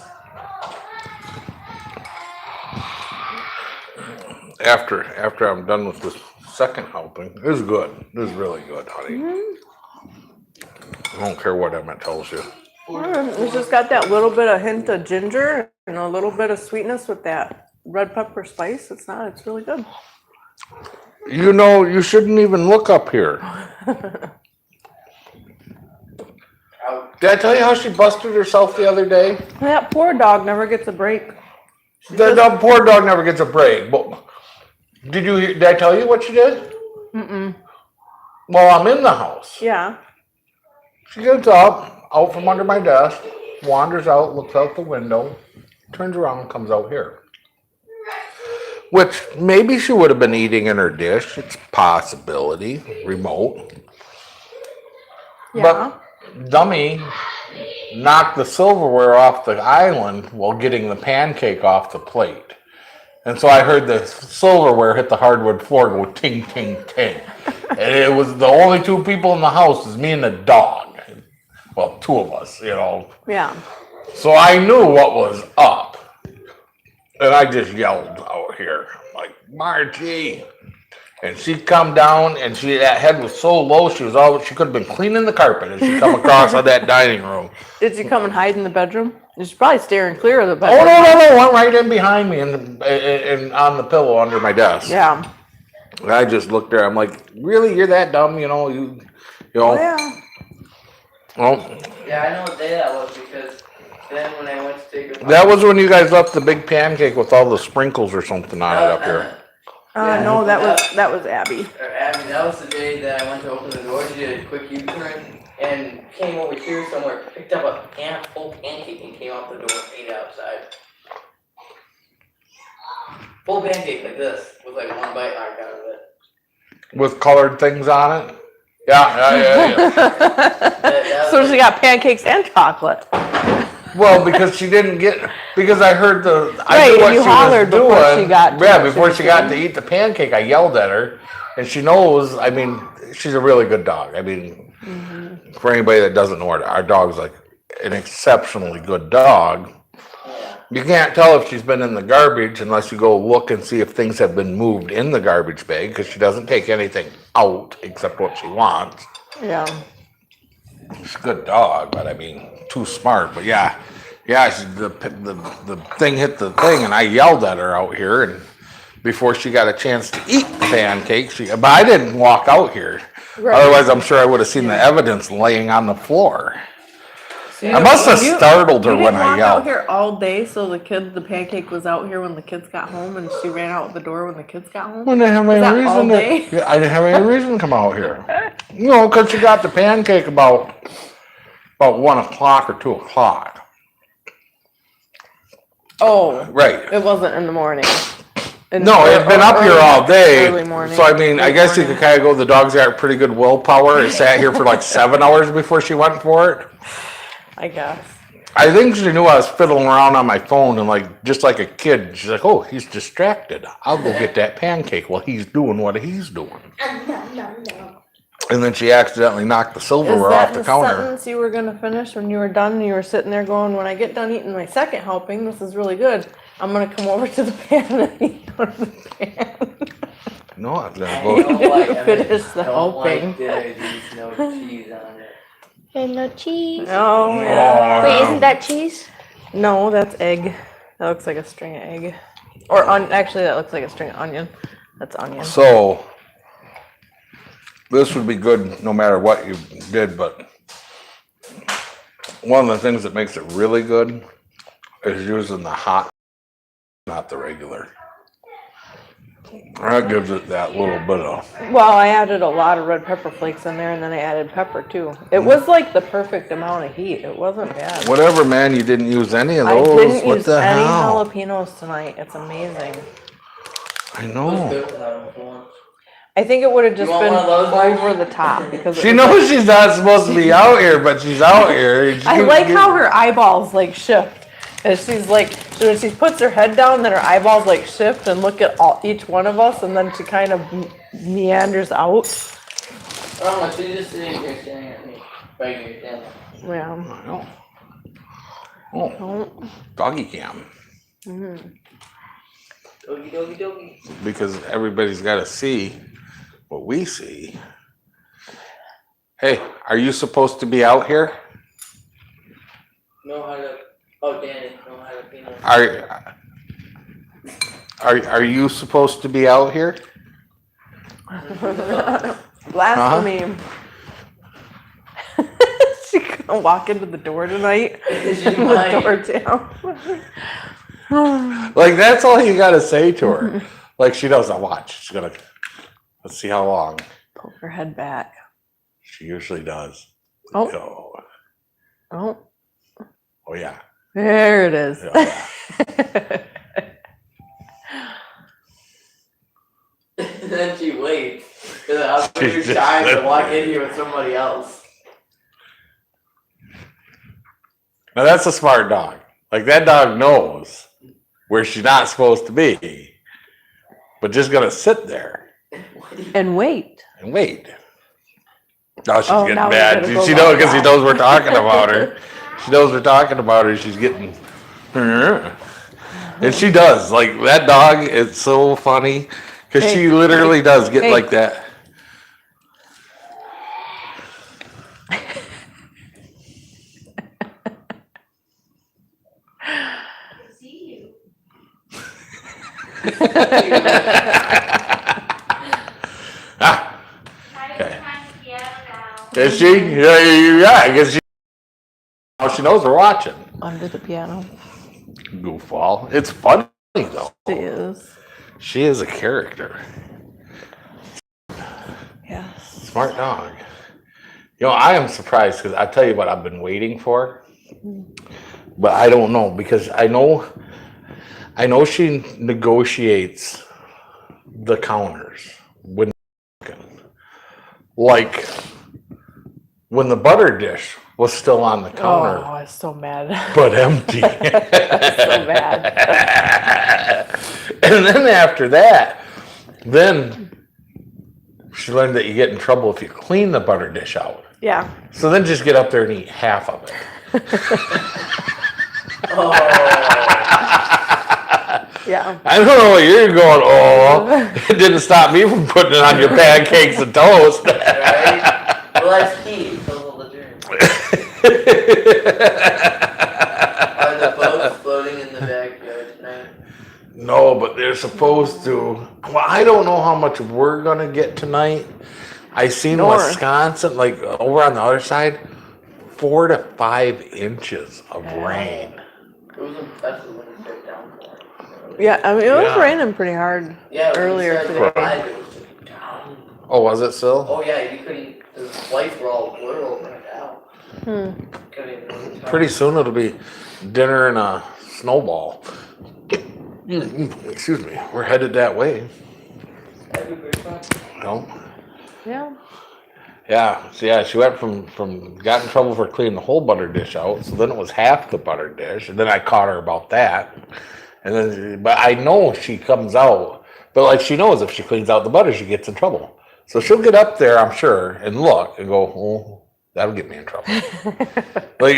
After I'm done with this second helping, it was good. It was really good, honey. I don't care what Emmett tells you. It's just got that little bit of hint of ginger And a little bit of sweetness with that red pepper spice. It's really good. You know, you shouldn't even look up here. Did I tell you how she busted herself the other day? That poor dog never gets a break. The poor dog never gets a break. But did I tell you what she did? Mm-mm. Well, I'm in the house. Yeah. She gets up, out from under my desk, wanders out, looks out the window, turns around, comes out here. Which maybe she would have been eating in her dish. It's a possibility, remote. Yeah. But dummy knocked the silverware off the island while getting the pancake off the plate. And so I heard the silverware hit the hardwood floor go ting, ting, ting. And it was the only two people in the house is me and the dog. Well, two of us, you know. Yeah. So I knew what was up. And I just yelled out here, like, Margie. And she'd come down, and that head was so low, she could have been cleaning the carpet as she come across on that dining room. Did she come and hide in the bedroom? She's probably staring clear of the Oh, bedroom. no, went right in behind me and on the pillow under my desk. Yeah. And I just looked there, I'm like, really, you're that dumb, you know, you know. Oh, yeah. Well, Yeah, I know what day that was because then when I went to take a that was when you guys left the big pancake with all the sprinkles or something on it up here. Yeah, No, that was Abby. Abby, that was the day that I went to open the door. She did a quick U-turn and came over here somewhere, picked up a full pancake and came out the door and ate it outside. Full pancake like this with like one bite knocked out of it. With colored things on it? Yeah. So she got pancakes and chocolate. Well, because I heard Right, knew what you she hollered was doing. before she got to Yeah, what she before was she got doing. to eat the pancake, I yelled at her, and she knows. I mean, she's a really good dog. I mean, for anybody that doesn't know her, our dog's like an exceptionally good dog. You can't tell if she's been in the garbage unless you go look and see if things have been moved in the garbage bag, because she doesn't take anything out except what she wants. Yeah. She's a good dog, but I mean, too smart. But yeah, the thing hit the thing, and I yelled at her out here, and before she got a chance to eat the pancakes, but I didn't walk out here. Right. Otherwise, I'm sure I would have seen the evidence laying on the floor. So I must have you- startled her you when didn't I walk yelled. out here all day, so the pancake was out here when the kids got home, and she ran out the door when the kids got home. When I have Was that any all reason day? to, I didn't have any reason to come out here. You know, because she got the pancake about 1 o'clock or 2 o'clock. Oh, Right. it wasn't in the morning. No, it's been up here all day. Early morning. So I mean, I Late guess you morning. could kind of go. The dog's got pretty good willpower. It sat here for like 7 hours before she went for it. I guess. I think she knew I was fiddling around on my phone and like just like a kid. She's like, "Oh, he's distracted. I'll go get that pancake while he's doing what he's doing." And then she accidentally knocked the Is silverware that off the the counter. sentence you were gonna finish when you were done? You were sitting there going, "When I get done eating my second helping, this is really good. I'm gonna come over to the pan and eat out of the pan." No, I'm gonna I go. don't like, Finish the don't helping. like dinner, there's no cheese on it. And no cheese. Oh yeah. Wait, isn't that cheese? No, that's egg. That looks like a string of egg. Or actually, that looks like a string of onion. That's onion. So this would be good no matter what you did, but one of the things that makes it really good is using the hot, not the regular. That gives it that little bit of. Well, I added a lot of red pepper flakes in there, and then I added pepper too. It was like the perfect amount of heat. It wasn't bad. Whatever, man. You didn't use any of I those. didn't What use the any hell? jalapenos tonight. It's amazing. I It was know. good without them for once. I think it would have just You want been one of those, over the top because She it was knows she's not supposed to be out here, but she's out here. I like how her eyeballs like shift. And she's like, when she puts her head down, then her eyeballs like shift and look at each one of us, and then she kind of meanders out. Oh, she's just sitting here staring at me. Right here, down. Yeah. Oh, Oh. doggy cam. Mhm. Doggy, doggy, doggy. Because everybody's got to see what we see. Hey, are you supposed to be out here? Know how to Oh, Danny, no jalapeno. Are you supposed to be out here? Blasphemy. She gonna walk into the door tonight She with the might. door down. Like, that's all you gotta say to her. Like, she knows. I watch. She's gonna. Let's see how long. Poke her head back. She usually does. Oh, Oh, oh, oh yeah. there it is. Yeah. And then she waits. Because I was too She's shy just- to walk in here with somebody else. Now that's a smart dog. Like, that dog knows where she's not supposed to be, but just gonna sit there And wait. and wait. Now she's Oh, getting now we're mad. gonna go She knows because he outside. knows we're talking about her. She knows we're talking about her. She's getting, and she does. Like, that dog, it's so funny because she Hey. literally does get Hey. like that. See you. Ah, Tyler's Okay. trying to piano now. is she? Yeah, I guess she. Oh, she knows we're watching. Under the piano. Goofball. It's funny though. She is. She is a character. Yes. Smart dog. You know, I am surprised because I tell you what I've been waiting for, but I don't know because I know she negotiates the counters when like when the butter dish was still on the Oh, counter I was so mad. but empty. So bad. And then after that, then she learned that you get in trouble if you clean the butter dish out. Yeah. So then just get up there and eat half of it. Oh. Yeah. I don't know what you're going, oh, it didn't stop me from putting it on your pancakes and toast. Right? Well, that's key. Those are the germs. Are the boats floating in the backyard tonight? No, but they're supposed to. Well, I don't know how much we're gonna get tonight. I seen North. Wisconsin, like over on the other side, 4 to 5 inches of rain. It was impressive when it started down for. Yeah, I mean, it was Yeah. raining pretty hard. Yeah, when it Earlier started today. to rise, it was just down. Oh, was it still? Oh yeah, you couldn't. The lights were all blurred over it out. Hmm. Couldn't even really tell. Pretty soon it'll be dinner and a snowball. Excuse me. We're headed that way. That'd be pretty fun. No. Yeah. Yeah, so yeah, she went from got in trouble for cleaning the whole butter dish out, so then it was half the butter dish, and then I caught her about that, and then but I know she comes out, but like she knows if she cleans out the butter, she gets in trouble, so she'll get up there, I'm sure, and look and go, oh, that'll get me in trouble. like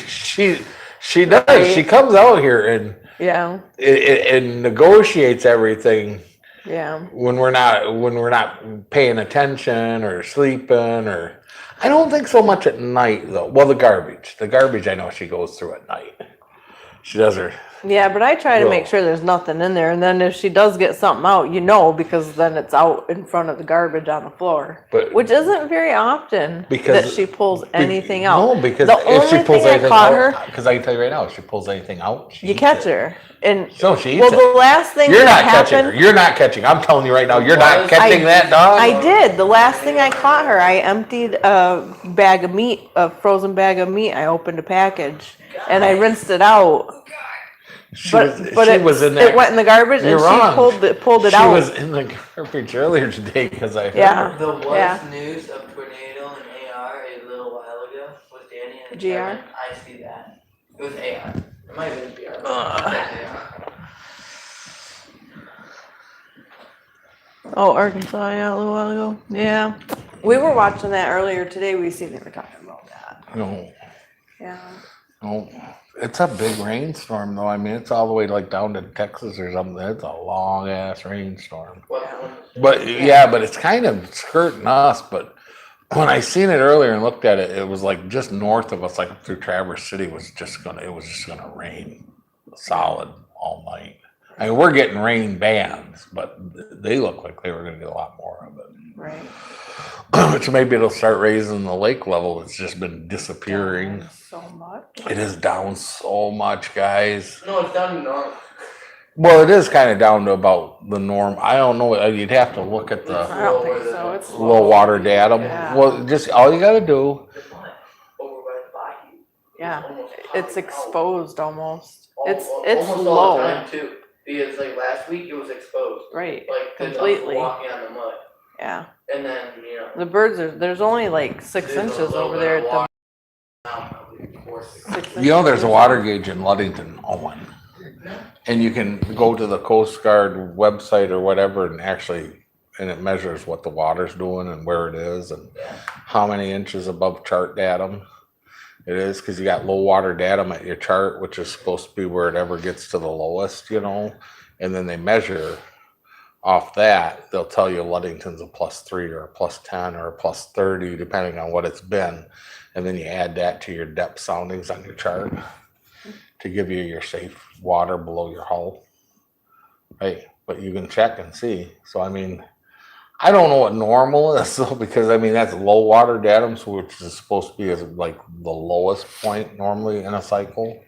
she does, Right. she comes out here and Yeah. and negotiates everything. Yeah. When we're not paying attention or sleeping or I don't think so much at night though. Well, the garbage I know she goes through at night. She does her. Yeah, but I try to make Well- sure there's nothing in there, and then if she does get something out, because then it's out in front of the garbage on the floor, But which isn't very often Because- that she pulls anything out. No, because The if she only pulls thing I anything caught out, her- because I can tell you right now, if she pulls anything out, she You eats catch it. her, and No, she eats well, it. the last thing You're that not catching her. happened, You're not catching. I'm telling you right now, you're not I- catching that dog. I did. The last thing I caught her, I emptied a bag of meat, a frozen bag of meat. I opened a package and I rinsed it out. She But she was in there. it went in the garbage, You're and wrong. she pulled it she out. was in the garbage earlier today because I heard Yeah. her. There was Yeah. news of tornado in AR a little while ago with Danny and GR? Kevin. I see that. It was AR. It might have been BR. but Ugh. it was AR. Oh, Arkansas, yeah, a little while ago. Yeah, we were watching that earlier today. We seen they were talking about that. No. Yeah. Oh, it's a big rainstorm though. I mean, it's all the way like down to Texas or something. It's a long ass rainstorm. What one? But yeah, but it's kind of skirting us. But when I seen it earlier and looked at it, it was like just north of us, like up through Traverse City, it was just gonna rain solid all night. I mean, we're getting rain bands, but they look like they were gonna get a lot more of it. Right. Which maybe it'll start raising the lake level. It's just been disappearing. So much. It is down so much, guys. No, it's down to north. Well, it is kind of down to about the norm. I don't know. You'd have to look at I the don't think so. It's low water datum. Yeah. Well, just all you got to do. The mud over by the bayou. yeah. Almost It's popping out. exposed almost. It's Almost all low. the time too. Because like last week it was exposed. Right. Like the ducks Completely. were walking on the mud. Yeah. And then, The birds are. There's only like 6 there's a inches little over bit there of at the. water now, probably 4 or 6 6 You know, there's a inches. water gauge in Ludington, Owen, and you can go to the Coast Guard website or whatever, and it measures what the water's doing and where it is and how many inches above chart datum it is, because you got low water datum at your chart, which is supposed to be where it ever gets to the lowest, and then they measure off that. They'll tell you Ludington's a +3 or a +10 or a +30, depending on what it's been, and then you add that to your depth soundings on your chart to give you your safe water below your hull, right? But you can check and see. So I mean, I don't know what normal is though, because I mean that's low water datum, so which is supposed to be as like the lowest point normally in a cycle.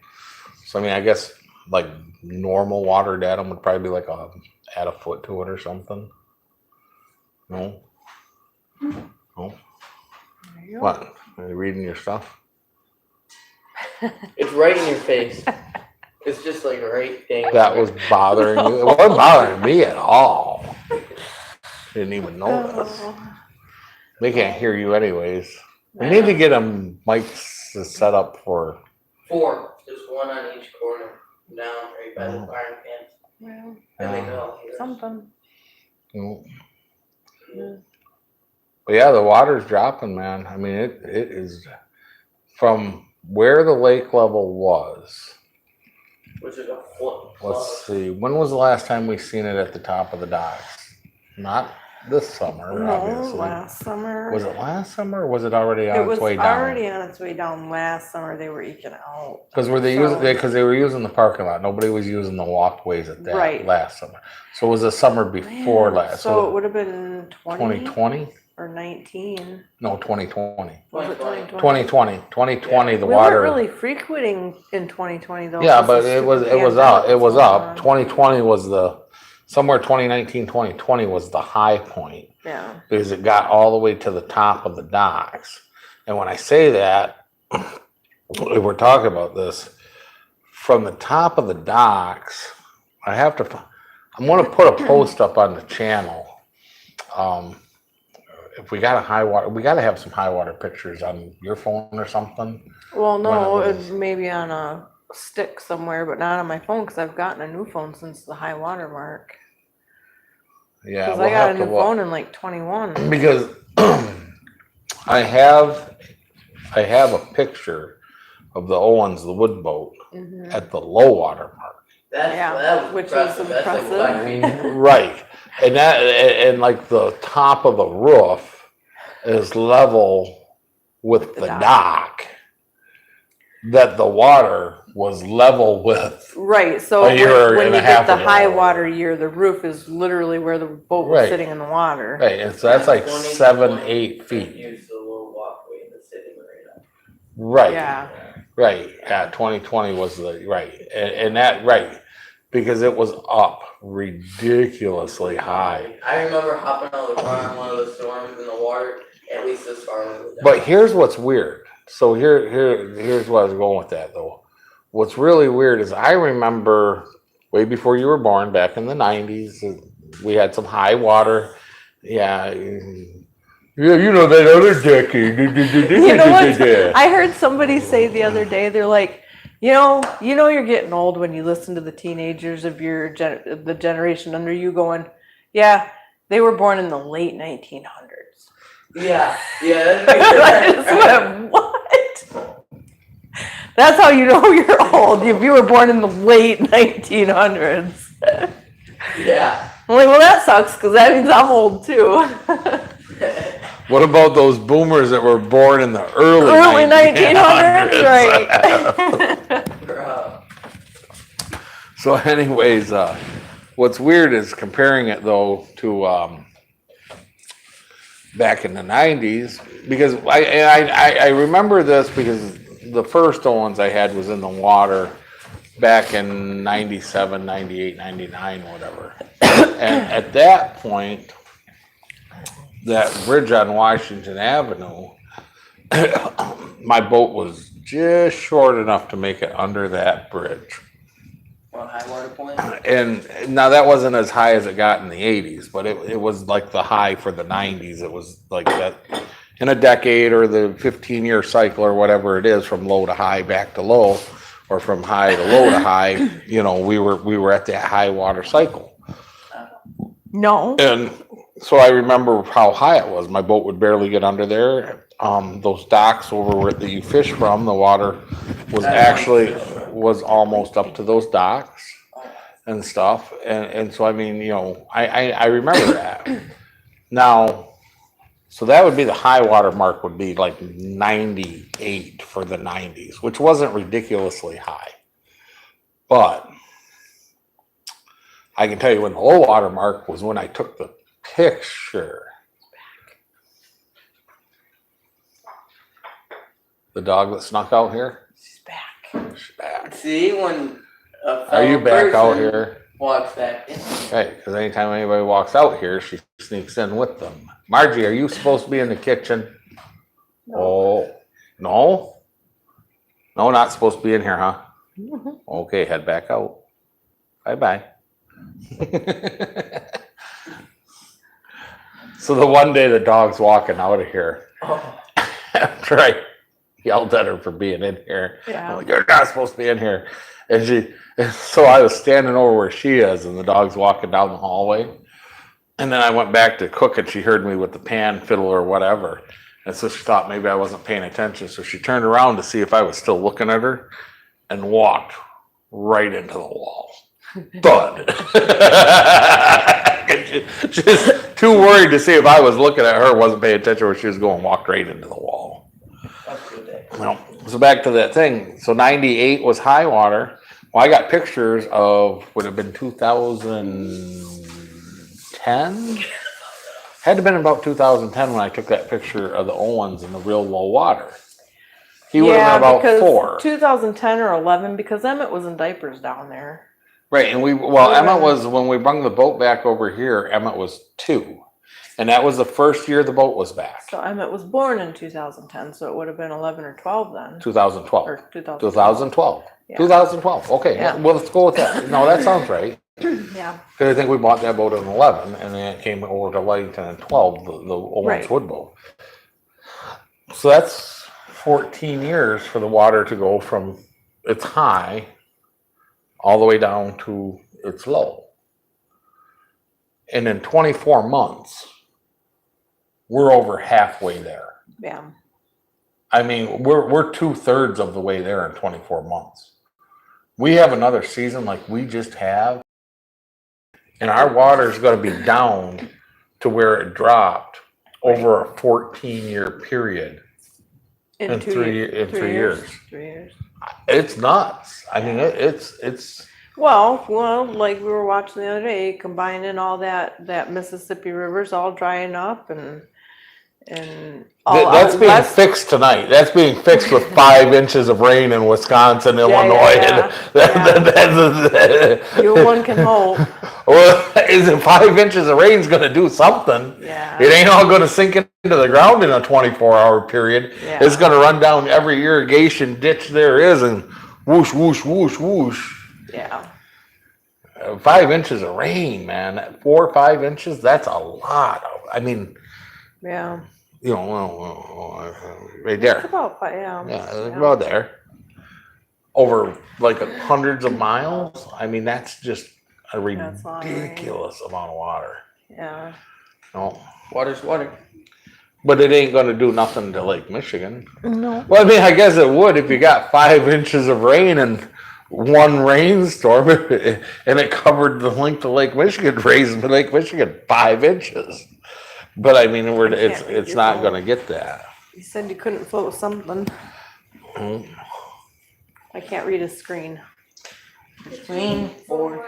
So I mean, I guess like normal water datum would probably be like add a foot to it or something. No. No. There you go. What? Are you reading your stuff? It's right in your face. It's just like right thing. That was bothering you. It wasn't bothering me at all. Didn't even notice. Oh. They can't hear you anyways. We need to get them mics set up for. 4, just one on each corner, down right by the frying pans, Well, and they can all hear us. something. But yeah, the water's dropping, man. I mean, it is from where the lake level was. Which is a foot. Let's see. When was the last time we seen it at the top of the docks? Not this summer, No, obviously. last summer. Was it last summer or was it already on It was its way down? already on its way down last summer. They were eking out. Because were they So- using because they were using the parking lot. Nobody was using the walkways at that Right. last summer. So it was the summer before Man, last. So it would have been 2020? or 19. No, 2020. Was it 2020? 2020. The We water. weren't really frequenting in 2020 though. Yeah, because but the it was stupid up. It pandemic was going up. on. 2020 was somewhere 2019, 2020 was the high point Yeah. because it got all the way to the top of the docks. And when I say that, we're talking about this from the top of the docks. I'm going to put a post up on the channel. If we got we got to have some high water pictures on your phone or something. Well, no, One of it's maybe on a stick somewhere, but not on my phone because I've gotten a new phone since the high water mark. Yeah, Because we'll I got a have to new look. phone in like 21. Because I have a picture of the Owens, the wood boat, Mhm. at the low water mark. Yeah, That was which is impressive. That's like impressive. 5 feet. Right. And like the top of the roof is level with The the dock. dock. That the water was level with. Right, so A year when and you a half get the ago. high water year, the roof is literally where the boat was Right. sitting in the water. Right, and so that's like 20, 7-8 feet. Use the little walkway in the city marina. Right. Yeah, Right, yeah, 2020 was right, and that, right, because it was up ridiculously high. I remember hopping out of the car in one of the storms in the water, at least as far as it But here's what's weird. So here's what I was going with that though. What's really weird is I remember way before you were born, back in the 90s, we had some high water. Yeah, you know that other decade. You know what? I heard somebody say the other day, they're like, you know you're getting old when you listen to the teenagers of the generation under you going, yeah, they were born in the late 1900s. Yeah, I just went, what? That's how you know you're old, if you were born in the late 1900s. yeah. I'm like, well, that sucks, because that means I'm old too. What about those boomers that were born in the early Early 1900s? 1900s, right? Bro. So anyways, what's weird is comparing it though to back in the 90s, because I remember this because the first Owens I had was in the water back in 97, 98, 99, whatever. And at that point, that bridge on Washington Avenue, my boat was just short enough to make it under that bridge. Well, high water point. And now that wasn't as high as it got in the 80s, but it was like the high for the 90s. It was like that in a decade or the 15-year cycle or whatever it is, from low to high back to low, or from high to low to high, you know, we were at that high water cycle. No. And so I remember how high it was. My boat would barely get under there. Those docks over where that you fish from, the water was almost up to those docks and stuff. And so, I mean, you know, I remember that. Now, so that would be the high water mark would be like 98 for the 90s, which wasn't ridiculously high. But I can tell you when the low water mark was when I took the picture. The dog that snuck out here? She's back. She's back. See, when a Are you fellow back out person here? walks back in. Right, because anytime anybody walks out here, she sneaks in with them. Margie, are you supposed to be in the kitchen? Oh, no? No, not supposed to be in here, huh? Mhm. Okay, head back out. Bye-bye. So the one day the dog's walking out of here, Oh, after I yelled at her for being in here, I'm Yeah. like, you're not supposed to be in here. And so I was standing over where she is, and the dog's walking down the hallway. And then I went back to cook, and she heard me with the pan fiddle or whatever. And so she thought maybe I wasn't paying attention. So she turned around to see if I was still looking at her and walked right into the wall. Thud. She was too worried to see if I was looking at her, wasn't paying attention where she was going, walked right into the wall. that's a good day. Well, so back to that thing. So 98 was high water. Well, I got pictures of, would have been 2010? Had to have been about 2010 when I took that picture of the Owens in the real low water. He would have been about because 4. 2010 or 11, because Emmett was in diapers down there. Right, and Emmett was, when we brought the boat back over here, Emmett was 2. And that was the first year the boat was back, So Emmett was born in 2010, so it would have been 11 or 12 then. 2012. Or 2012. 2012. Yeah. 2012, okay, Yeah. well, let's go with that. No, that sounds right. Yeah. Because I think we bought that boat in 11, and then it came over to Lightington in 12, the Owens Right. Wood boat. So that's 14 years for the water to go from its high all the way down to its low. And in 24 months, we're over halfway there. Yeah. I mean, we're 2/3 of the way there in 24 months. We have another season like we just have, and our water is going to be down to where it dropped over a 14-year period. In 3 years. 3 years. It's nuts. I mean, it's Well, like we were watching the other day, combining all that Mississippi River's all drying up and all that's out being west. fixed tonight. That's being fixed with 5 inches of rain in Wisconsin, Illinois. yeah. One can hope. Well, is it 5 inches of rain's going to do something? Yeah. It ain't all going to sink into the ground in a 24-hour period. Yeah. It's going to run down every irrigation ditch there is and whoosh, whoosh, whoosh, whoosh. Yeah. 5 inches of rain, man. 4 or 5 inches, that's a lot. I mean, Yeah. you know, right there. It's about, yeah. Yeah, about there. Over like hundreds of miles. I mean, that's just a That's a lot of rain. ridiculous amount of water. Yeah. No, Water's water. but it ain't going to do nothing to Lake Michigan. No. Well, I mean, I guess it would if you got 5 inches of rain and one rainstorm, and it covered the length of Lake Michigan, raising Lake Michigan 5 inches. But I mean, I can't read it's your not phone. gonna get that. You said you couldn't float something. Mm. I can't read a screen. Between four.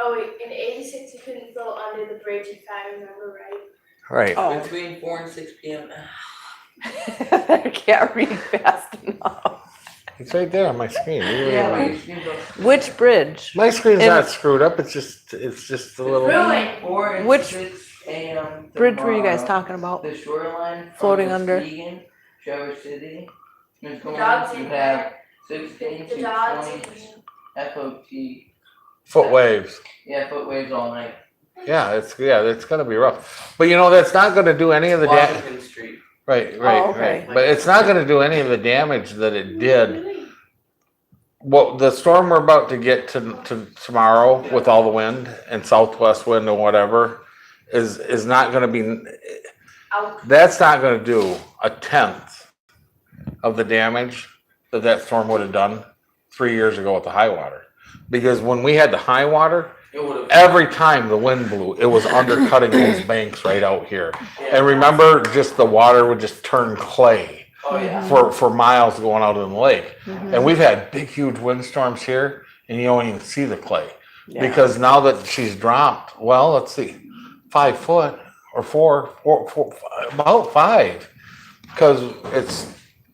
Oh wait, in '86 you couldn't float under the bridge if I remember right. Right. Oh. Between 4 and 6 p.m. I can't read fast enough. It's right there on my screen. Yeah, but your screen goes. Which bridge? My screen's And- not screwed up. It's just a little. Ruined. 4 and Which 6 a.m. Bridge were you guys tomorrow. talking about? The shoreline. Floating from under. Muskegon, Traverse City. Miscellaneous, Dogs you in have 16 The to dogs 20 in FOT. Foot waves. Yeah, foot waves all night. Yeah, it's gonna be rough. But you know, that's not gonna do any of the damage. Washington Street. Right, Oh, okay. right. But it's not gonna do any of the damage that it did. Well, the storm we're about to get to tomorrow with all the wind and southwest wind and whatever is not gonna be, Out. that's not gonna do a tenth of the damage that storm would have done 3 years ago with the high water. Because when we had the high water, It would have. every time the wind blew, it was undercutting those banks right out here. And remember, just the water would just turn clay Oh yeah. for miles going out in the lake. Mhm. And we've had big, huge windstorms here, and you don't even see the clay. Yeah. Because now that she's dropped, well, let's see, 5 foot or four, about 5. Because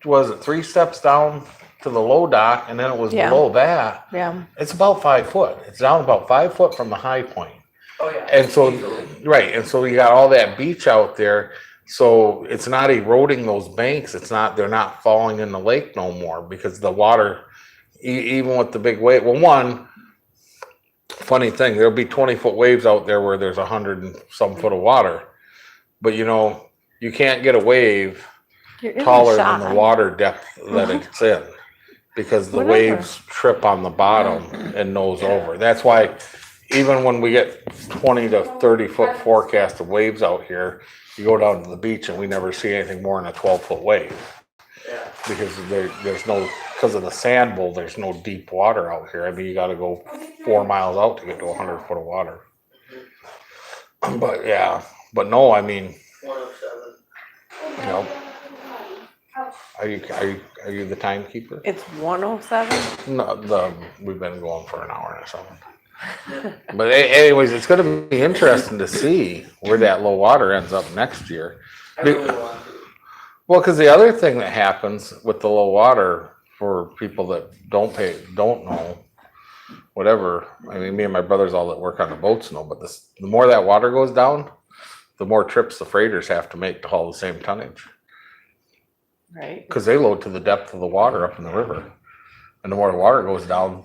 was it 3 steps down to the low dock, and then it was Yeah. below that. Yeah. It's about 5 foot. It's down about 5 foot from the high point. Oh yeah. And so, Easily. right, and so you got all that beach out there, so it's not eroding those banks, they're not falling in the lake no more, because the water, even with the big wave, well, one, funny thing, there'll be 20-foot waves out there where there's 100 and some foot of water, but you know, you can't get a wave You're in the taller than shot. the water depth that it's in, because the Whatever. waves trip on the bottom and nose over. That's why even when we get 20 to 30-foot forecast of waves out here, you go down to the beach and we never see anything more than a 12-foot wave, Yeah. because because of the sand bowl, there's no deep water out here. I mean, you gotta go 4 miles out to get to 100 foot of water. But yeah, but no, I mean, 107. you know, are you the timekeeper? It's 107. No, we've been going for an hour and something. But anyways, it's gonna be interesting to see where that low water ends up next year. I really want to. Well, because the other thing that happens with the low water, for people that don't know, whatever. I mean, me and my brothers all that work on the boats know, but the more that water goes down, the more trips the freighters have to make to haul the same tonnage. Right. Because they load to the depth of the water up in the river, and the more the water goes down,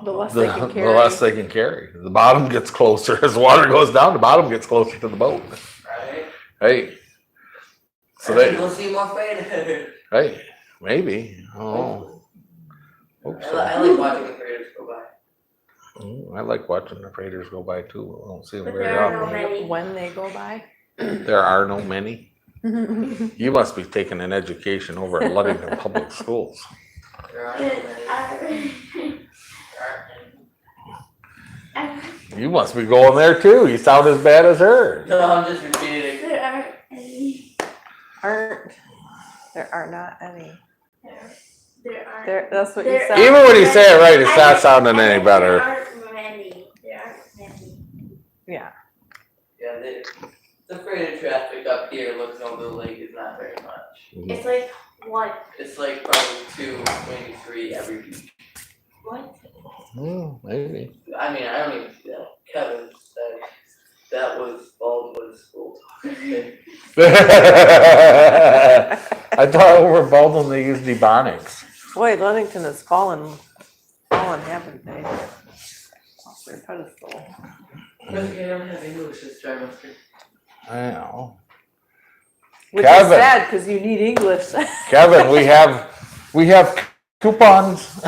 The less the they can carry. less they can carry. The bottom gets closer. As water goes down, the bottom gets closer to the boat. Right? Hey. So You'll see more faded. hey, maybe. Oh. Hope so. I like watching the freighters go by. I like watching the freighters go by too. I don't see them But very there are often. no many. When they go by. There are no many. You must be taking an education over at Ludington Public Schools. There are no many. You must be going there too. You sound as bad as her. No, I'm just repeating. There aren't any. There are not any. There aren't. That's what you There- said. Even when you say it right, it's not sounding any better. There aren't many. There aren't many. Yeah. Yeah, the freighter traffic up here looking over the lake is not very much. It's like one. It's like probably 2, maybe 3 every week. What? Maybe. I mean, I don't even see that. Kevin said that was Baldwin's school talk. I thought over Baldwin they used Ebonics. Boy, Ludington has fallen, haven't they? Off their pedestal. Because they don't have English this trimester. I know. Which Kevin. is sad because you need English. Kevin, we have coupons.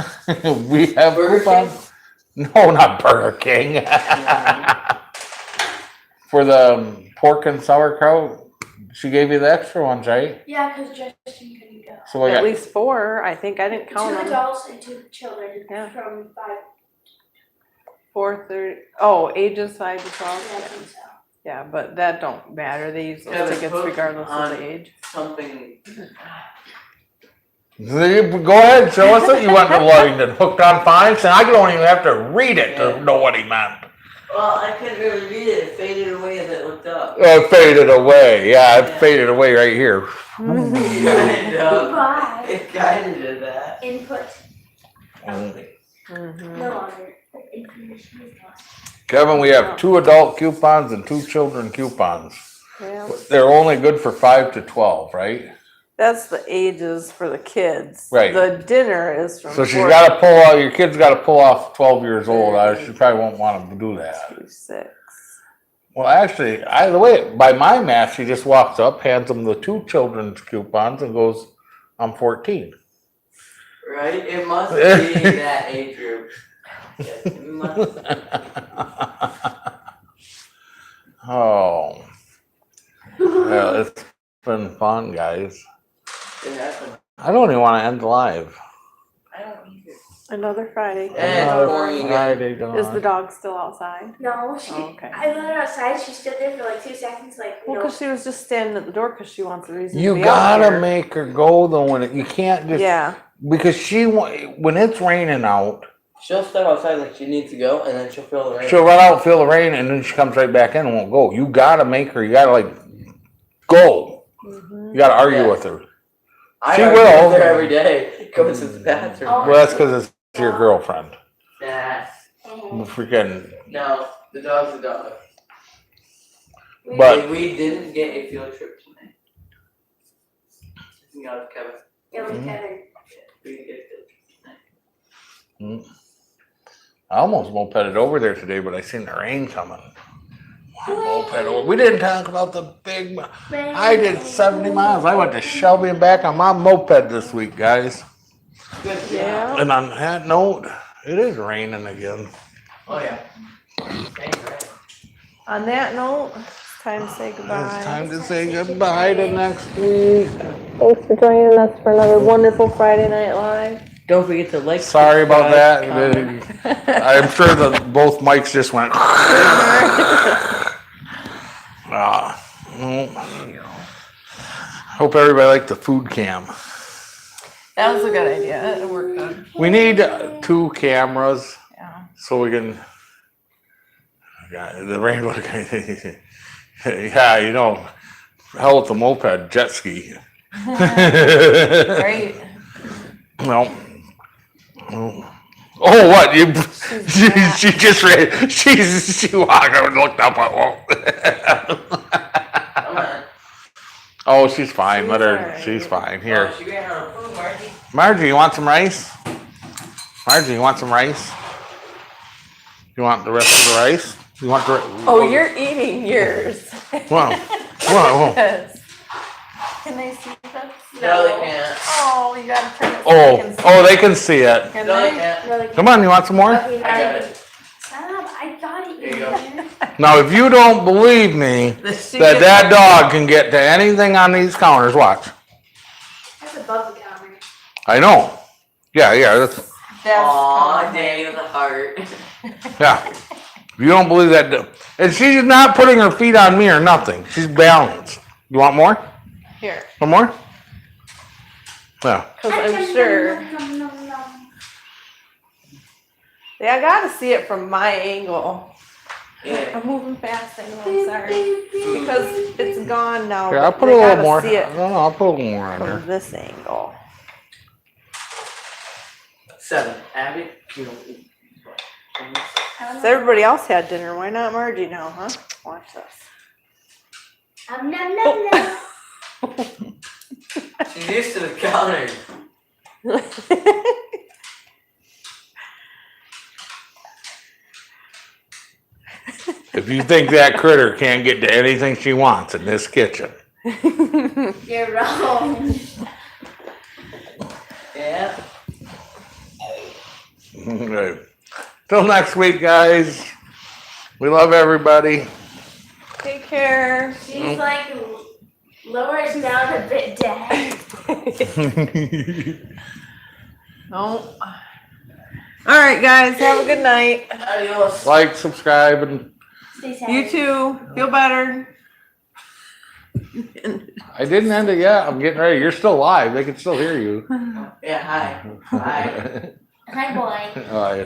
We have Burger coupons. No, not Burger King. For the pork and sauerkraut, she gave you the extra ones, right? Yeah, because Justin couldn't go. So I At got, least 4, I think. I didn't count 2 them. adults and 2 children Yeah. from 5. 4, 30. Oh, ages 5 to Yeah, I 12. think so. Yeah, but that don't matter. They use those Yeah, the tickets hook regardless of on- the age. Something. Go ahead, show us it. You want the Luddington hooked on phonics, and I don't even have to read it to know what he meant. Well, I couldn't really read it. It faded away as I looked up. It faded away. Yeah, it faded away right here. Kind of. Goodbye. It kind of did that. Input. Mhm. No longer. Information is lost. Kevin, we have 2 adult coupons and 2 children coupons. Yeah. They're only good for 5 to 12, right? That's the ages for the kids. Right. The dinner is from So she's 4 got to pull out. Your kid's got to pull off 12 years old. She probably won't want to do that. to 6. Well, actually, the way by my math, she just walks up, hands them the 2 children's coupons, and goes, "I'm 14." Right? It must be that age group. Yes, it must. Oh, well, it's been fun, guys. It happened. I don't even want to end live. I don't either. Another Friday. And it's boring again. Friday dawn. Is the dog still outside? No, she. Oh, okay. I let her outside. She stood there for like 2 seconds, like, Well, no. because she was just standing at the door because she wants a reason You to be out gotta here. make her go though you can't just Yeah. because when it's raining out, She'll step outside like she needs to go, and then she'll feel the rain. she'll run out, feel the rain, and then she comes right back in and won't go. You gotta make her. You gotta go. Mhm. You gotta argue Yeah. with her. I She argue will. with her every day. Goes to the bathroom. Oh. Well, that's because it's your girlfriend. Nah. Freaking. No, the dog's a dog. But- we didn't get a field trip tonight. Speaking of Kevin, Yeah, we Mhm. Kevin. we didn't get a field trip tonight. I almost mopeded over there today, but I seen the rain coming. Moped over. We didn't talk about the big. I did 70 miles. I went to Shelby and back on my moped this week, guys. Good. Yeah. And on that note, it is raining again. Oh yeah. Thanks, right. On that note, it's time to say goodbye. It's time to say goodbye to next week. Thanks for joining us for another wonderful Friday Night Live. Don't forget to like. Sorry about that. comment. I'm sure that both mics just went. Hope everybody liked the food cam. That was a good idea. It worked good. We need 2 cameras Yeah. so we can. Yeah, the rain. Yeah, hell with the moped jet ski. Right. No. Oh, what? She just ran. She walked over and looked up. Come on. Oh, she's fine. Let her. alright. She's fine. Here, Oh, she ran out of food, Margie. Margie, you want some rice? Margie, you want some rice? You want the rest of the rice? You want the? Oh, you're eating yours. Whoa. Yes. Can they see this? No, they can't. Oh, you gotta turn it so they can see. Oh, they can see it. Can No, they they? can't. No, like, Come on, you want some more? okay, I got it. Stop, I got it. Here you go. Now, if you don't believe me that dog can get to anything on these counters, watch. That's above the counter. I know. Yeah, that's. Aw, Danny with a heart. Yeah. If you don't believe that, and she's not putting her feet on me or nothing. She's balanced. You want more? Here, One more? Yeah. because I'm sure. Yeah, I gotta see it from my angle. Yeah. I'm moving fast, I know, I'm sorry. Because it's gone now. Here, I'll but put they a little gotta more. See it No, I'll put a little more on from there. this angle. 7. Abby, you don't eat. So everybody else had dinner. Why not Margie now, huh? Watch this. Nom, nom, nom, nom. She's used to the counter. If you think that critter can't get to anything she wants in this kitchen. You're wrong. Yeah. Till next week, guys. We love everybody. Take care. She's like lowers down a bit dead. No. All right, guys. Have a good night. Adios. Like, subscribe, and Stay sad. You too. Feel better. I didn't end it yet. I'm getting ready. You're still live. They can still hear you. Yeah, hi. Hi. Hi, boy. All right.